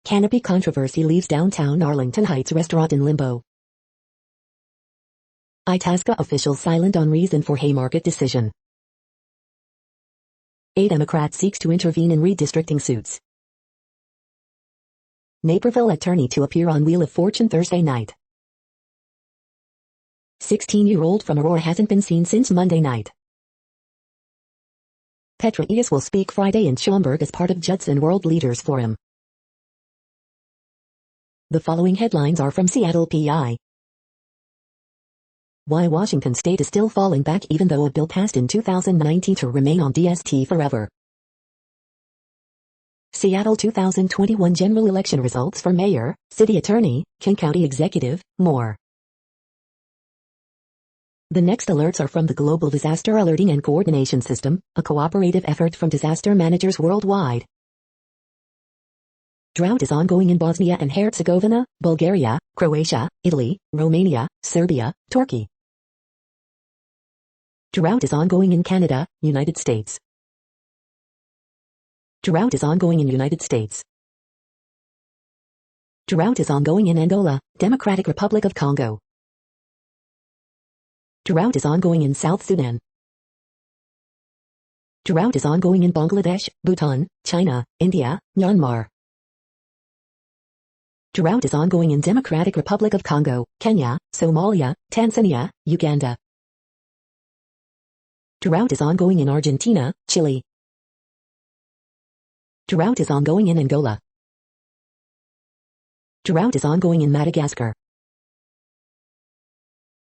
Canopy controversy leaves downtown Arlington Heights restaurant in limbo. Itasca officials silent on reason for Haymarket decision. A Democrat seeks to intervene in redistricting suits. Naperville attorney to appear on Wheel of Fortune Thursday night. 16-year-old from Aurora hasn't been seen since Monday night. Petra Eas will speak Friday in Schaumburg as part of Judson World Leaders Forum. The following headlines are from Seattle PI. Why Washington State is still falling back even though a bill passed in 2019 to remain on DST forever. Seattle 2021 general election results for mayor, city attorney, King County executive, more. The next alerts are from the Global Disaster Alerting and Coordination System, a cooperative effort from disaster managers worldwide. Drought is ongoing in Bosnia and Herzegovina, Bulgaria, Croatia, Italy, Romania, Serbia, Turkey. Drought is ongoing in Canada, United States. Drought is ongoing in United States. Drought is ongoing in Angola, Democratic Republic of Congo. Drought is ongoing in South Sudan. Drought is ongoing in Bangladesh, Bhutan, China, India, Myanmar. Drought is ongoing in Democratic Republic of Congo, Kenya, Somalia, Tanzania, Uganda. Drought is ongoing in Argentina, Chile. Drought is ongoing in Angola. Drought is ongoing in Madagascar.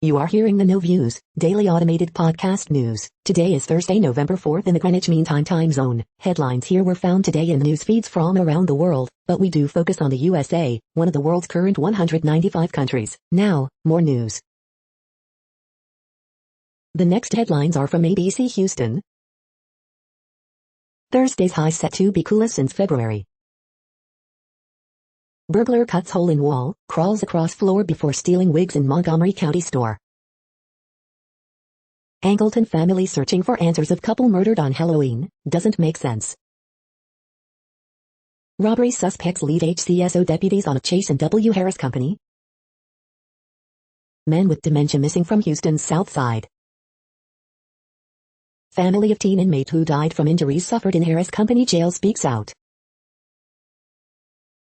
You are hearing the No Views, daily automated podcast news. Today is Thursday, November 4th in the Greenwich Mean Time zone. Headlines here were found today in news feeds from around the world, but we do focus on the USA, one of the world's current 195 countries. Now, more news. The next headlines are from ABC Houston. Thursday's high set to be coolest since February. Burglar cuts hole in wall, crawls across floor before stealing wigs in Montgomery County store. Angleton family searching for answers of couple murdered on Halloween, doesn't make sense. Robbery suspects lead HCSO deputies on a chase in W. Harris Company. Man with dementia missing from Houston's South Side. Family of teen inmate who died from injuries suffered in Harris Company jail speaks out.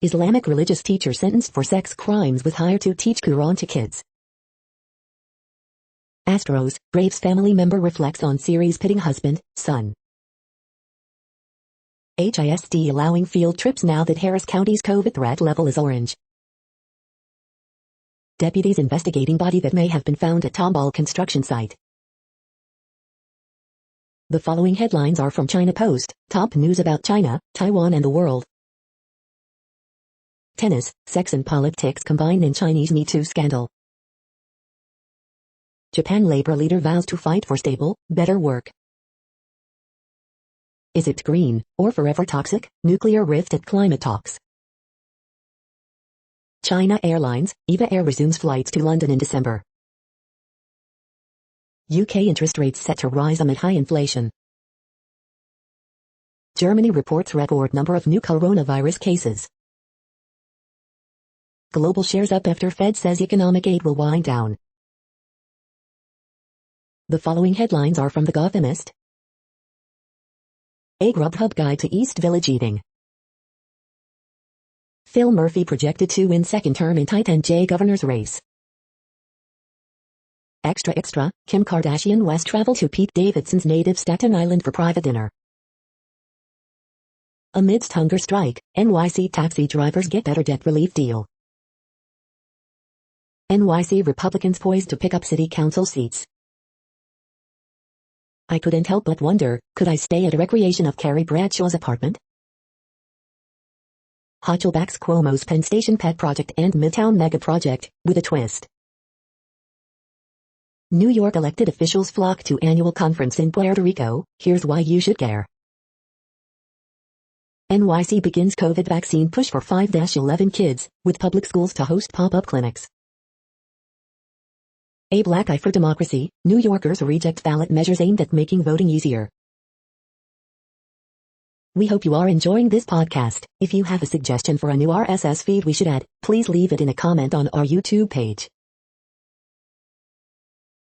Islamic religious teacher sentenced for sex crimes with hire to teach Quran to kids. Astros, Braves family member reflects on series pitting husband, son. HISD allowing field trips now that Harris County's COVID threat level is orange. Deputies investigating body that may have been found at Tomball construction site. The following headlines are from China Post, top news about China, Taiwan and the world. Tennis, sex and politics combined in Chinese Me Too scandal. Japan labor leader vows to fight for stable, better work. Is it green, or forever toxic? Nuclear rift at climate talks. China Airlines, EVA Air resumes flights to London in December. UK interest rates set to rise amid high inflation. Germany reports record number of new coronavirus cases. Global shares up after Fed says economic aid will wind down. The following headlines are from The Gothamist. A Grubhub guide to East Village eating. Phil Murphy projected to win second term in Titan J governor's race. Extra, Kim Kardashian West travel to Pete Davidson's native Staten Island for private dinner. Amidst hunger strike, NYC taxi drivers get better debt relief deal. NYC Republicans poised to pick up city council seats. I couldn't help but wonder, could I stay at a recreation of Carrie Bradshaw's apartment? Hochul backs Cuomo's Penn Station pet project and Midtown mega project, with a twist. New York elected officials flock to annual conference in Puerto Rico, here's why you should care. NYC begins COVID vaccine push for 5-11 kids, with public schools to host pop-up clinics. A black eye for democracy, New Yorkers reject ballot measures aimed at making voting easier. We hope you are enjoying this podcast. If you have a suggestion for a new RSS feed we should add, please leave it in a comment on our YouTube page.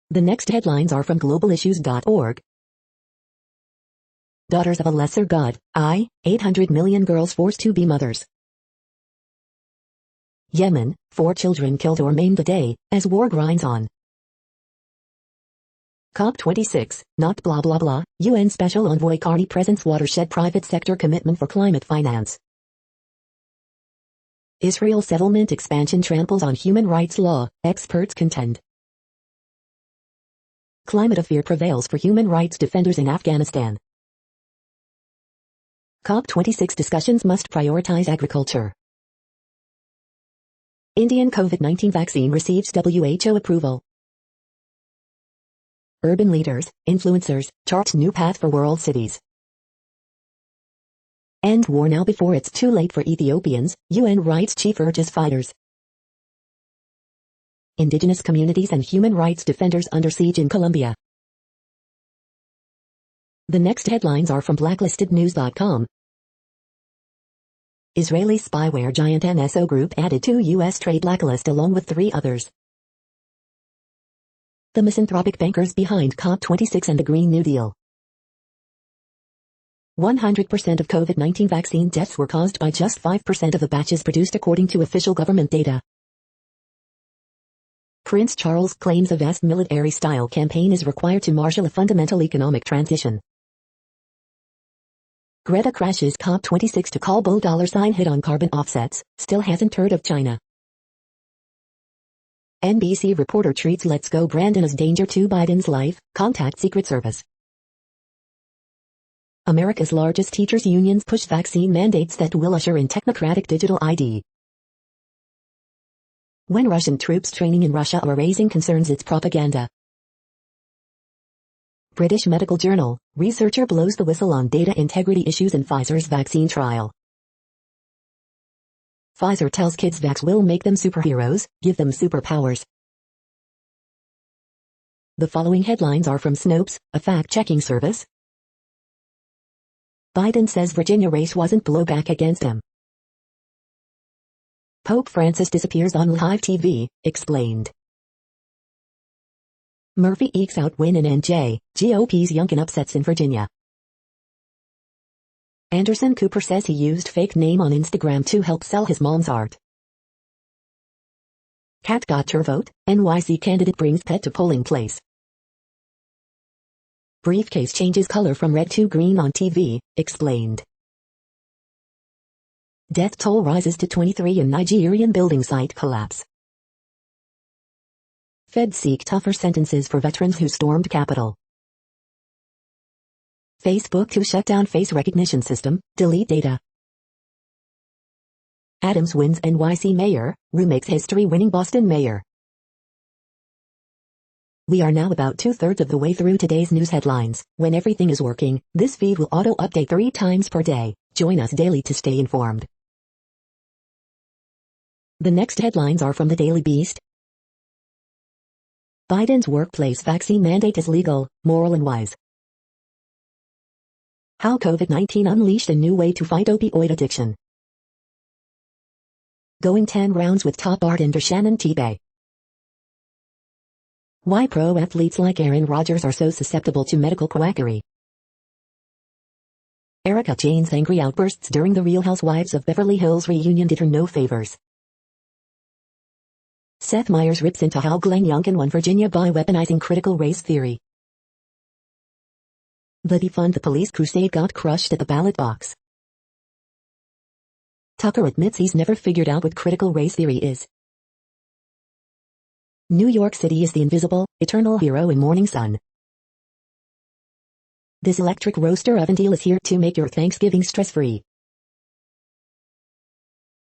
The next headlines are from globalissues.org. Daughters of a Lesser God, 800 million girls forced to be mothers. Yemen, 4 children killed or maimed a day, as war grinds on. COP26, not blah blah blah, UN Special Envoy Carney presents watershed private sector commitment for climate finance. Israel settlement expansion tramples on human rights law, experts contend. Climate of fear prevails for human rights defenders in Afghanistan. COP26 discussions must prioritize agriculture. Indian COVID-19 vaccine receives WHO approval. Urban leaders, influencers, chart new path for world cities. End war now before it's too late for Ethiopians, UN rights chief urges fighters. Indigenous communities and human rights defenders under siege in Colombia. The next headlines are from blacklistednews.com. Israeli spyware giant NSO Group added to U.S. trade blacklist along with 3 others. The misanthropic bankers behind COP26 and the Green New Deal. 100% of COVID-19 vaccine deaths were caused by just 5% of the batches produced according to official government data. Prince Charles claims a vast military-style campaign is required to marshal a fundamental economic transition. Greta crashes COP26 to call bull $ hit on carbon offsets, still hasn't heard of China. NBC reporter treats Let's Go Brandon as danger to Biden's life, contact Secret Service. America's largest teachers' unions push vaccine mandates that will usher in technocratic digital ID. When Russian troops training in Russia are raising concerns, it's propaganda. British Medical Journal, researcher blows the whistle on data integrity issues in Pfizer's vaccine trial. Pfizer tells kids vax will make them superheroes, give them superpowers. The following headlines are from Snopes, a fact-checking service. Biden says Virginia race wasn't blowback against him. Pope Francis disappears on live TV, explained. Murphy ekes out win in NJ, GOP's Youngkin upsets in Virginia. Anderson Cooper says he used fake name on Instagram to help sell his mom's art. Cat got your vote, NYC candidate brings pet to polling place. Briefcase changes color from red to green on TV, explained. Death toll rises to 23 in Nigerian building site collapse. Feds seek tougher sentences for veterans who stormed Capitol. Facebook to shut down face recognition system, delete data. Adams wins NYC mayor, Rue makes history winning Boston mayor. We are now about 2/3 of the way through today's news headlines. When everything is working, this feed will auto-update 3 times per day. Join us daily to stay informed. The next headlines are from the Daily Beast. Biden's workplace vaccine mandate is legal, moral and wise. How COVID-19 unleashed a new way to fight opioid addiction. Going 10 rounds with top bartender Shannon Tebay. Why pro athletes like Aaron Rodgers are so susceptible to medical quackery. Erica Jane's angry outbursts during the Real Housewives of Beverly Hills reunion did her no favors. Seth Meyers rips into how Glenn Youngkin won Virginia by weaponizing critical race theory. The defund the police crusade got crushed at the ballot box. Tucker admits he's never figured out what critical race theory is. New York City is the invisible, eternal hero in Morning Sun. This electric roaster oven deal is here to make your Thanksgiving stress-free.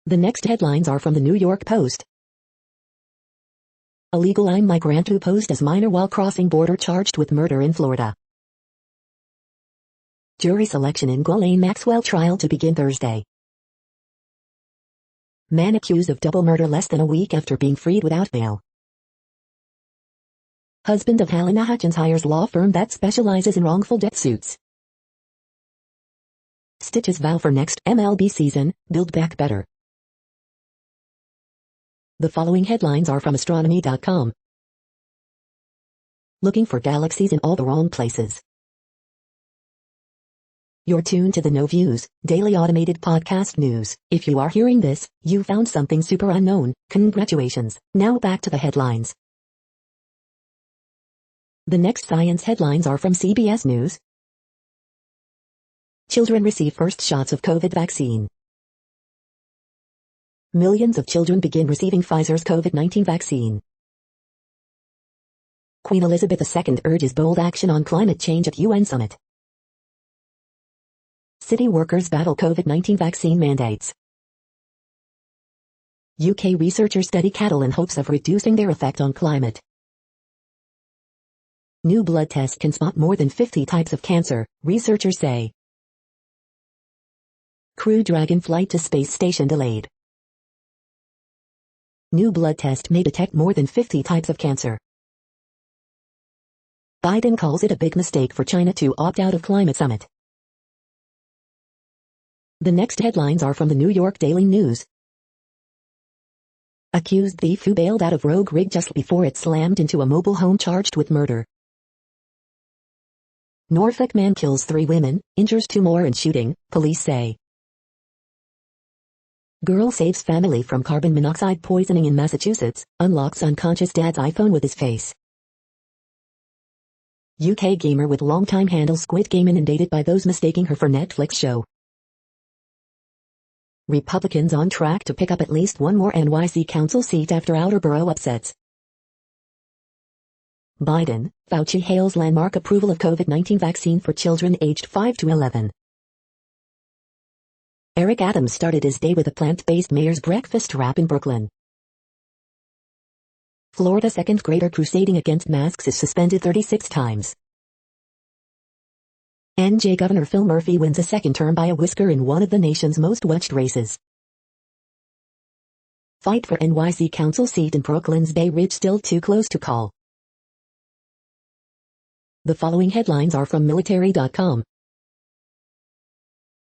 The next headlines are from the New York Post. Illegal migrant who posed as minor while crossing border charged with murder in Florida. Jury selection in Ghislaine Maxwell trial to begin Thursday. Man accused of double murder less than a week after being freed without bail. Husband of Helena Hutchins hires law firm that specializes in wrongful death suits. Stitches vow for next MLB season, Build Back Better. The following headlines are from astronomy.com. Looking for galaxies in all the wrong places. You're tuned to the No Views, daily automated podcast news. If you are hearing this, you found something super unknown. Congratulations. Now back to the headlines. The next science headlines are from CBS News. Children receive first shots of COVID vaccine. Millions of children begin receiving Pfizer's COVID-19 vaccine. Queen Elizabeth II urges bold action on climate change at UN summit. City workers battle COVID-19 vaccine mandates. UK researchers study cattle in hopes of reducing their effect on climate. New blood test can spot more than 50 types of cancer, researchers say. Crew Dragon flight to space station delayed. New blood test may detect more than 50 types of cancer. Biden calls it a big mistake for China to opt out of climate summit. The next headlines are from the New York Daily News. Accused thief who bailed out of rogue rig just before it slammed into a mobile home charged with murder. Norfolk man kills 3 women, injures 2 more in shooting, police say. Girl saves family from carbon monoxide poisoning in Massachusetts, unlocks unconscious dad's iPhone with his face. UK gamer with longtime handle Squid Game inundated by those mistaking her for Netflix show. Republicans on track to pick up at least 1 more NYC council seat after outer borough upsets. Biden, Fauci hails landmark approval of COVID-19 vaccine for children aged 5 to 11. Eric Adams started his day with a plant-based mayor's breakfast wrap in Brooklyn. Florida second grader crusading against masks is suspended 36 times. NJ Governor Phil Murphy wins a second term by a whisker in one of the nation's most watched races. Fight for NYC council seat in Brooklyn's Bay Ridge still too close to call. The following headlines are from military.com.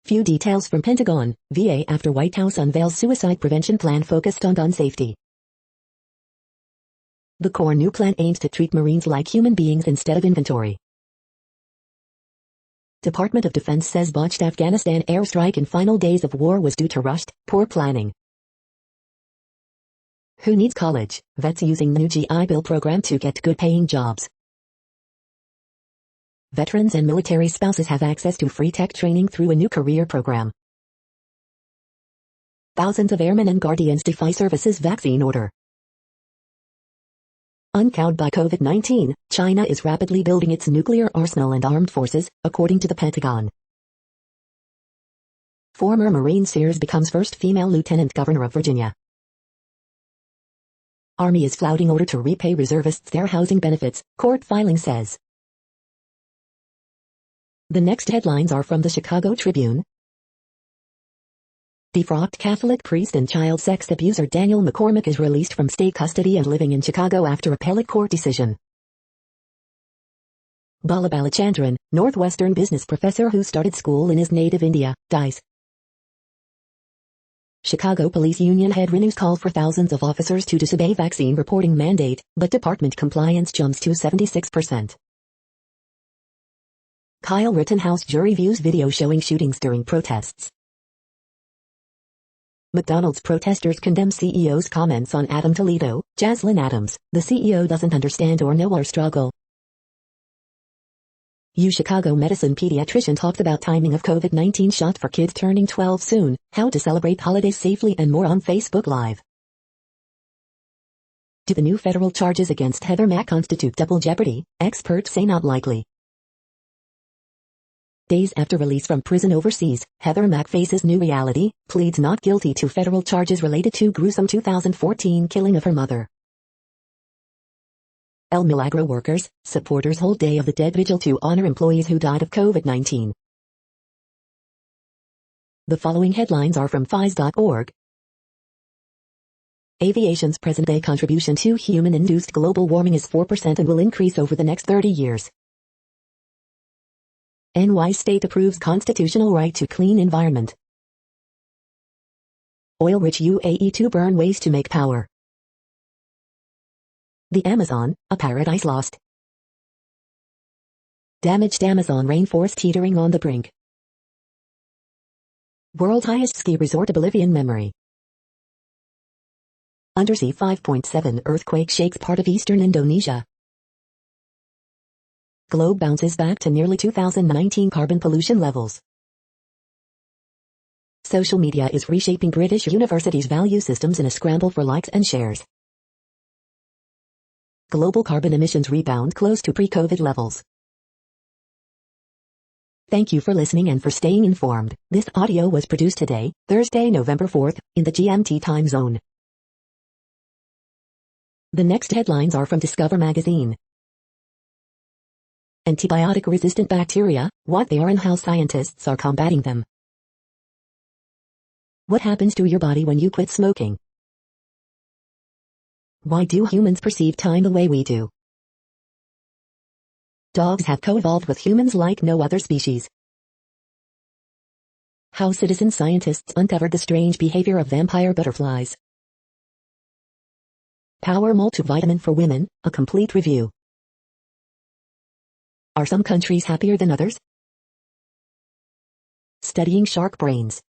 Few details from Pentagon, VA after White House unveils suicide prevention plan focused on gun safety. The core new plan aims to treat Marines like human beings instead of inventory. Department of Defense says botched Afghanistan airstrike in final days of war was due to rushed, poor planning. Who needs college? Vets using the new GI Bill program to get good-paying jobs. Veterans and military spouses have access to free tech training through a new career program. Thousands of airmen and guardians defy service's vaccine order. Uncowed by COVID-19, China is rapidly building its nuclear arsenal and armed forces, according to the Pentagon. Former Marine Sears becomes first female lieutenant governor of Virginia. Army is flouting order to repay reservists their housing benefits, court filing says. The next headlines are from the Chicago Tribune. Defrocked Catholic priest and child sex abuser Daniel McCormick is released from state custody and living in Chicago after appellate court decision. Bala Balachandran, Northwestern business professor who started school in his native India, dies. Chicago Police Union head renews call for thousands of officers to disobey vaccine reporting mandate, but department compliance jumps to 76%. Kyle Rittenhouse jury views video showing shootings during protests. McDonald's protesters condemn CEO's comments on Adam Toledo. Jaslyn Adams, the CEO doesn't understand or know our struggle. Chicago medicine pediatrician talked about timing of COVID-19 shot for kids turning 12 soon, how to celebrate holidays safely and more on Facebook Live. Do the new federal charges against Heather Mack constitute double jeopardy? Experts say not likely. Days after release from prison overseas, Heather Mack faces new reality, pleads not guilty to federal charges related to gruesome 2014 killing of her mother. El Milagro workers, supporters hold Day of the Dead vigil to honor employees who died of COVID-19. The following headlines are from phys.org. Aviation's present-day contribution to human-induced global warming is 4% and will increase over the next 30 years. NY state approves constitutional right to clean environment. Oil-rich UAE to burn waste to make power. The Amazon, a paradise lost. Damaged Amazon rainforest teetering on the brink. World's highest ski resort, a Bolivian memory. Undersea 5.7 earthquake shakes part of eastern Indonesia. Globe bounces back to nearly 2019 carbon pollution levels. Social media is reshaping British universities' value systems in a scramble for likes and shares. Global carbon emissions rebound close to pre-COVID levels. Thank you for listening and for staying informed. This audio was produced today, Thursday, November 4th, in the GMT time zone. The next headlines are from Discover magazine. Antibiotic-resistant bacteria, what they are and how scientists are combating them. What happens to your body when you quit smoking? Why do humans perceive time the way we do? Dogs have co-evolved with humans like no other species. How citizen scientists uncovered the strange behavior of vampire butterflies. Power multivitamin for women, a complete review. Are some countries happier than others? Studying shark brains.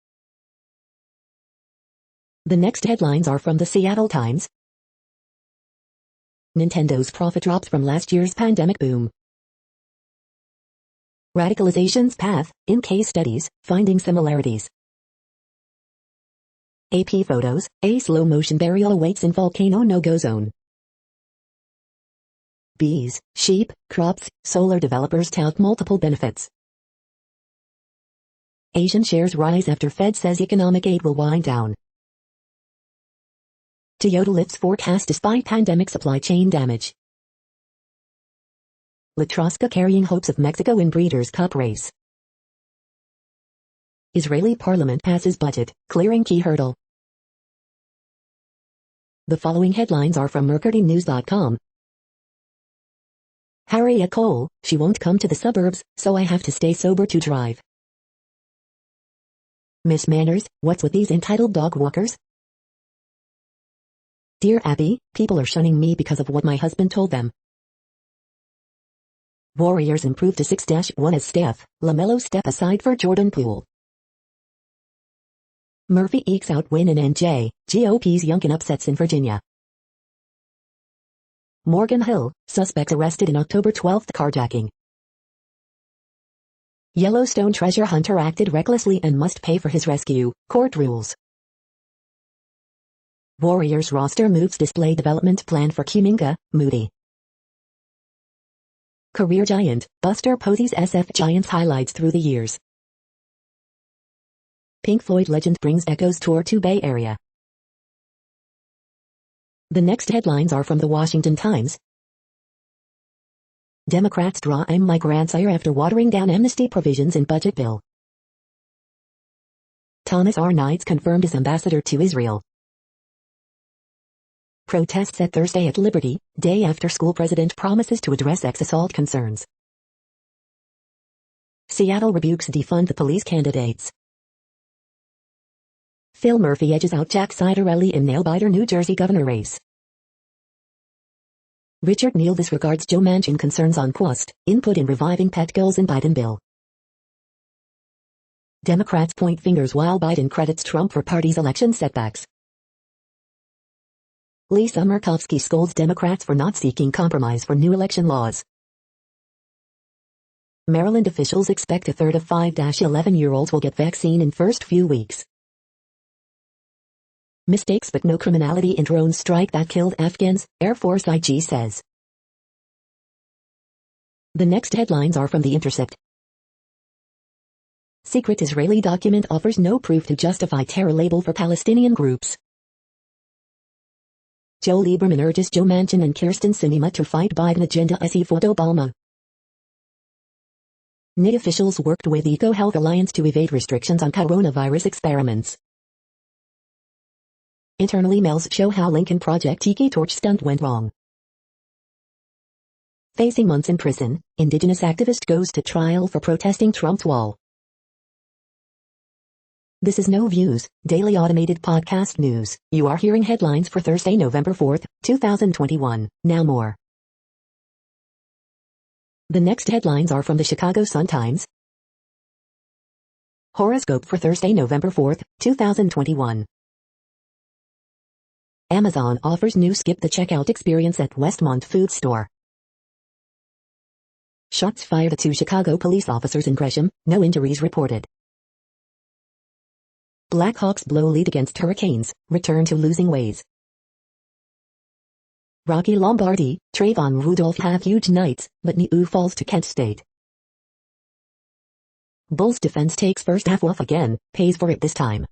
The next headlines are from the Seattle Times. Nintendo's profit drops from last year's pandemic boom. Radicalization's path, in case studies, finding similarities. AP photos, a slow-motion burial awaits in volcano no-go zone. Bees, sheep, crops, solar developers tout multiple benefits. Asian shares rise after Fed says economic aid will wind down. Toyota lifts forecast despite pandemic supply chain damage. Latroska carrying hopes of Mexico in Breeders' Cup race. Israeli parliament passes budget, clearing key hurdle. The following headlines are from MercuryNews.com. Harriet Cole, she won't come to the suburbs, so I have to stay sober to drive. Miss Manners, what's with these entitled dog walkers? Dear Abby, people are shunning me because of what my husband told them. Warriors improve to 6-1 as Steph, LaMelo step aside for Jordan Poole. Murphy ekes out win in NJ, GOP's Youngkin upsets in Virginia. Morgan Hill, suspect arrested in October 12th carjacking. Yellowstone treasure hunter acted recklessly and must pay for his rescue, court rules. Warriors roster moves display development plan for Kuminga, Moody. Career giant, Buster Posey's SF Giants highlights through the years. Pink Floyd legend brings Echoes tour to Bay Area. The next headlines are from the Washington Times. Democrats draw Mike Ransire after watering down amnesty provisions in budget bill. Thomas R. Knights confirmed as ambassador to Israel. Protests at Thursday at Liberty, day after school president promises to address ex-assault concerns. Seattle rebukes defund the police candidates. Phil Murphy edges out Jack Ciattarelli in nail-biter New Jersey governor race. Richard Neal disregards Joe Manchin concerns on Quast, input in reviving pet goals in Biden bill. Democrats point fingers while Biden credits Trump for party's election setbacks. Lisa Murkowski scolds Democrats for not seeking compromise for new election laws. Maryland officials expect a third of 5-11-year-olds will get vaccine in first few weeks. Mistakes but no criminality in drone strike that killed Afghans, Air Force IG says. The next headlines are from The Intercept. Secret Israeli document offers no proof to justify terror label for Palestinian groups. Joe Lieberman urges Joe Manchin and Kyrsten Sinema to fight Biden agenda as he fought Obama. NIH officials worked with EcoHealth Alliance to evade restrictions on coronavirus experiments. Internal emails show how Lincoln Project Tiki Torch stunt went wrong. Facing months in prison, Indigenous activist goes to trial for protesting Trump's wall. This is No Views, daily automated podcast news. You are hearing headlines for Thursday, November 4th, 2021. Now more. The next headlines are from the Chicago Sun-Times. Horoscope for Thursday, November 4th, 2021. Amazon offers new skip the checkout experience at Westmont Food Store. Shots fired at 2 Chicago police officers in Gresham, no injuries reported. Blackhawks blow lead against Hurricanes, return to losing ways. Rocky Lombardi, Trayvon Rudolph have huge nights, but Niu falls to Kent State. Bulls defense takes first half off again, pays for it this time.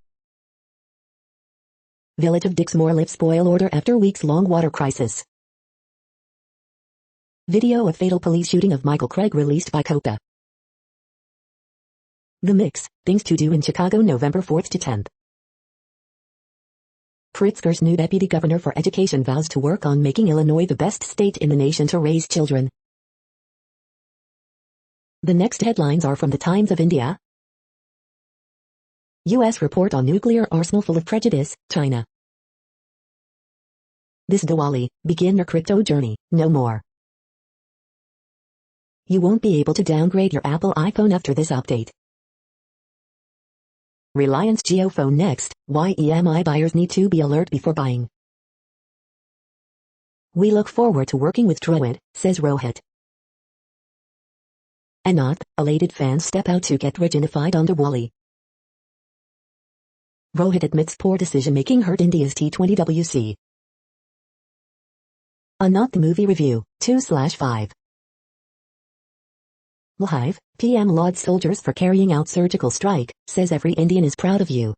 Village of Dixmoor lifts boil order after weeks-long water crisis. Video of fatal police shooting of Michael Craig released by COPA. The Mix, things to do in Chicago November 4th to 10th. Pritzker's new deputy governor for education vows to work on making Illinois the best state in the nation to raise children. The next headlines are from the Times of India. U.S. report on nuclear arsenal full of prejudice, China. This Diwali, begin your crypto journey, no more. You won't be able to downgrade your Apple iPhone after this update. Reliance Jio phone next, why EMI buyers need to be alert before buying. We look forward to working with Druid, says Rohit. Anat, elated fans step out to get reginified on Diwali. Rohit admits poor decision-making hurt India's T20 WC. Anat the movie review, 2/5. Live, PM lauds soldiers for carrying out surgical strike, says every Indian is proud of you.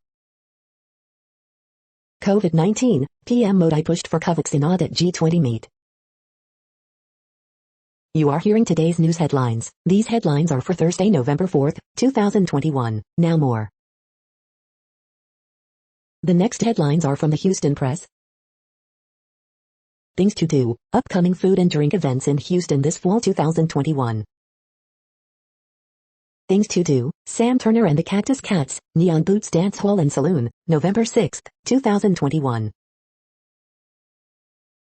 COVID-19, PM Modi pushed for Covaxin at G20 meet. You are hearing today's news headlines. These headlines are for Thursday, November 4th, 2021. Now more. The next headlines are from the Houston Press. Things to do, upcoming food and drink events in Houston this fall 2021. Things to do, Sam Turner and the Cactus Cats, Neon Boots Dance Hall and Saloon, November 6th, 2021.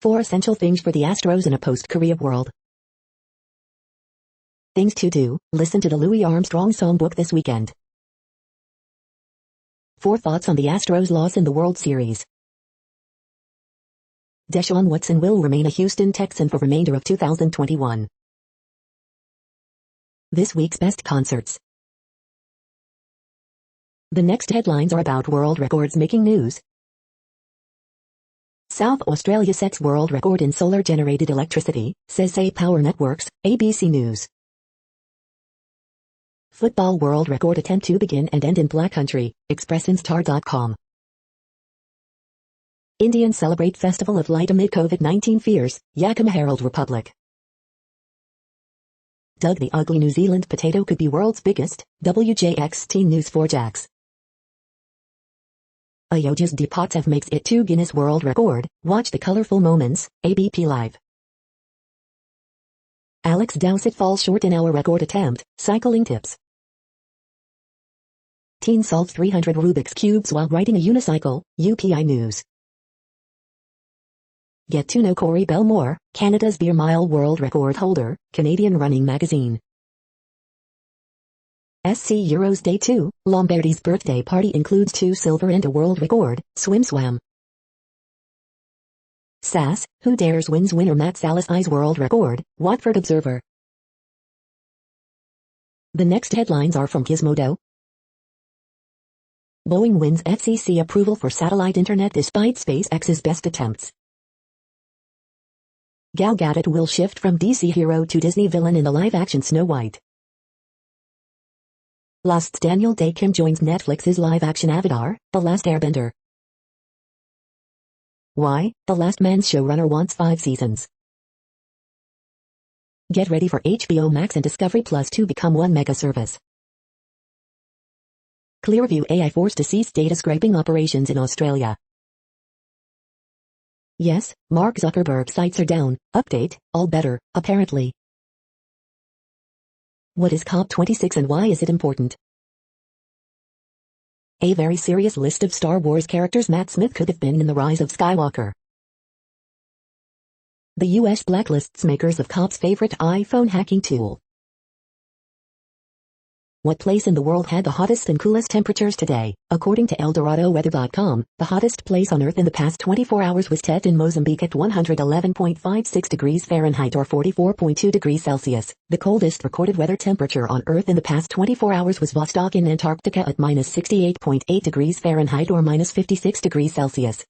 4 essential things for the Astros in a post-Korea world. Things to do: listen to the Louis Armstrong songbook this weekend. 4 thoughts on the Astros' loss in the World Series. Deshaun Watson will remain a Houston Texan for remainder of 2021. This week's best concerts. The next headlines are about world records making news. South Australia sets world record in solar-generated electricity, says A Power Networks, ABC News. Football world record attempt to begin and end in Black Country, ExpressInstar.com. Indians celebrate Festival of Light amid COVID-19 fears, Yakima Herald Republic. Doug the ugly New Zealand potato could be world's biggest, WJXT News 4 Jacks. Ayoja's Depotsev makes it to Guinness World Record, watch the colorful moments, ABP Live. Alex Dowsett falls short in our record attempt, cycling tips. Teen solves 300 Rubik's Cubes while riding a unicycle, UPI News. Get to know Corey Belmore, Canada's beer mile world record holder, Canadian Running Magazine. SC Euros Day 2, Lombardi's birthday party includes 2 silver and a world record, swim. SAS, Who Dares wins winner Matt Salisi's world record, Watford Observer. The next headlines are from Gizmodo. Boeing wins FCC approval for satellite internet despite SpaceX's best attempts. Gal Gadot will shift from DC hero to Disney villain in the live-action Snow White. Lost's Daniel Day Kim joins Netflix's live-action Avatar, The Last Airbender. Why The Last Man's showrunner wants 5 seasons. Get ready for HBO Max and Discovery Plus to become one mega service. Clearview AI forced to cease data scraping operations in Australia. Yes, Mark Zuckerberg's sites are down. Update, all better, apparently. What is COP26 and why is it important? A very serious list of Star Wars characters Matt Smith could have been in The Rise of Skywalker. The US blacklists makers of COP's favorite iPhone hacking tool. What place in the world had the hottest and coolest temperatures today? According to ElDoradoWeather.com, the hottest place on Earth in the past 24 hours was Tete in Mozambique at 111.56 degrees Fahrenheit or 44.2 degrees Celsius. The coldest recorded weather temperature on Earth in the past 24 hours was Vostok in Antarctica at minus 68.8 degrees Fahrenheit or minus 56 degrees Celsius.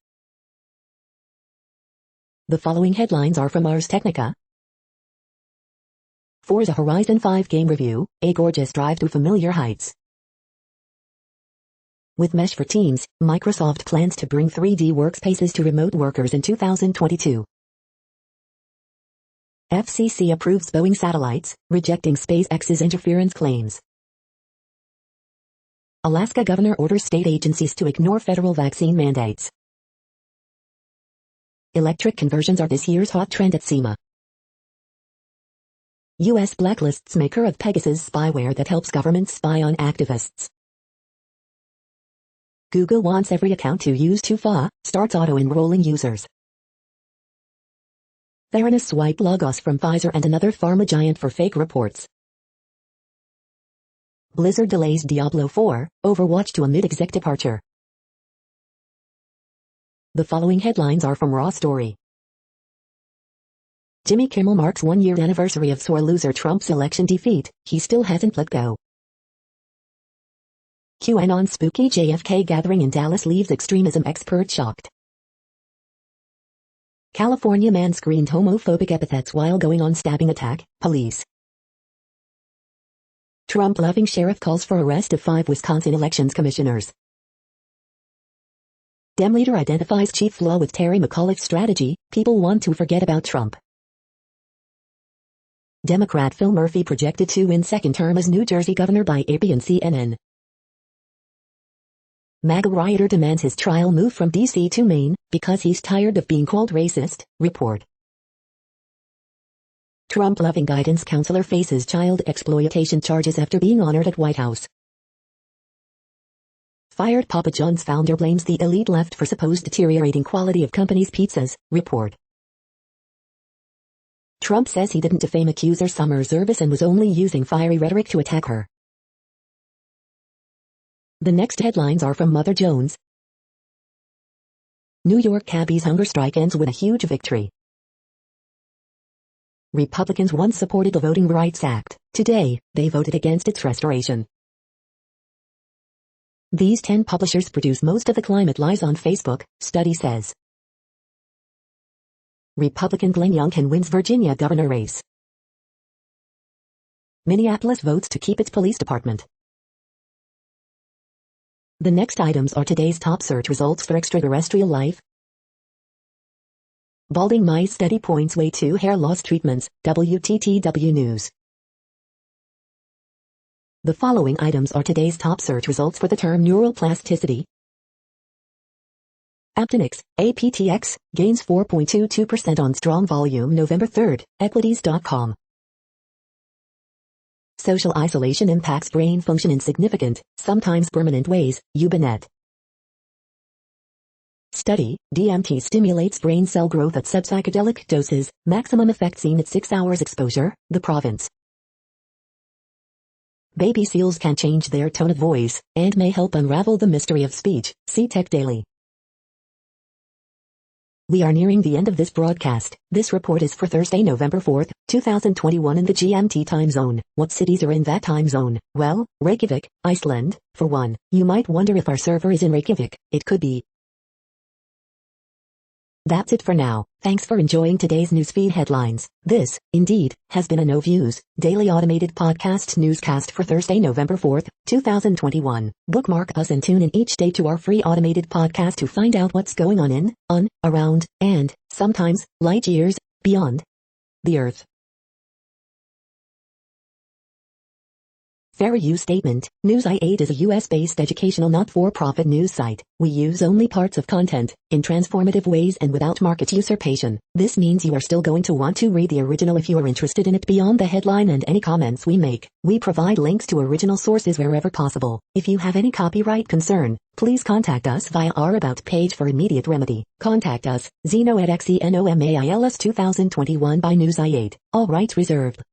The following headlines are from Ars Technica. Forza Horizon 5 game review, a gorgeous drive to familiar heights. With Mesh for Teams, Microsoft plans to bring 3D workspaces to remote workers in 2022. FCC approves Boeing satellites, rejecting SpaceX's interference claims. Alaska governor orders state agencies to ignore federal vaccine mandates. Electric conversions are this year's hot trend at SEMA. U.S. blacklists maker of Pegasus spyware that helps governments spy on activists. Google wants every account to use 2FA, starts auto-enrolling users. Theranos swipe logos from Pfizer and another pharma giant for fake reports. Blizzard delays Diablo 4, Overwatch to amid exec departure. The following headlines are from Raw Story. Jimmy Kimmel marks 1-year anniversary of sore loser Trump's election defeat, he still hasn't let go. QAnon spooky JFK gathering in Dallas leaves extremism expert shocked. California man screamed homophobic epithets while going on stabbing attack, police. Trump-loving sheriff calls for arrest of 5 Wisconsin elections commissioners. Dem leader identifies chief flaw with Terry McAuliffe's strategy, people want to forget about Trump. Democrat Phil Murphy projected to win second term as New Jersey governor by AP and CNN. MAGA rioter demands his trial move from D.C. to Maine, because he's tired of being called racist, report. Trump-loving guidance counselor faces child exploitation charges after being honored at White House. Fired Papa John's founder blames the elite left for supposed deteriorating quality of company's pizzas, report. Trump says he didn't defame accuser Summer Zervis and was only using fiery rhetoric to attack her. The next headlines are from Mother Jones. New York cabbies' hunger strike ends with a huge victory. Republicans once supported the Voting Rights Act. Today, they voted against its restoration. These 10 publishers produce most of the climate lies on Facebook, study says. Republican Glenn Youngkin wins Virginia governor race. Minneapolis votes to keep its police department. The next items are today's top search results for extraterrestrial life. Balding mice steady points way to hair loss treatments, WTTW News. The following items are today's top search results for the term neuroplasticity. Aptenics, APTX, gains 4.22% on strong volume November 3, Equities.com. Social isolation impacts brain function in significant, sometimes permanent ways, Ubinet. Study, DMT stimulates brain cell growth at subpsychedelic doses, maximum effect seen at 6 hours exposure, The Province. Baby seals can change their tone of voice, and may help unravel the mystery of speech, see Tech Daily. We are nearing the end of this broadcast. This report is for Thursday, November 4, 2021 in the GMT time zone. What cities are in that time zone? Well, Reykjavik, Iceland, for one. You might wonder if our server is in Reykjavik. It could be. That's it for now. Thanks for enjoying today's newsfeed headlines. This, indeed, has been a No Views, daily automated podcast newscast for Thursday, November 4, 2021. Bookmark us and tune in each day to our free automated podcast to find out what's going on, around, and, sometimes, light years, beyond the Earth. Fair use statement. News i8 is a US-based educational not-for-profit news site. We use only parts of content, in transformative ways and without market usurpation. This means you are still going to want to read the original if you are interested in it beyond the headline and any comments we make. We provide links to original sources wherever possible. If you have any copyright concern, please contact us via our About page for immediate remedy. Contact us, Zeno at XENOMAILS 2021 by News i8. All rights reserved.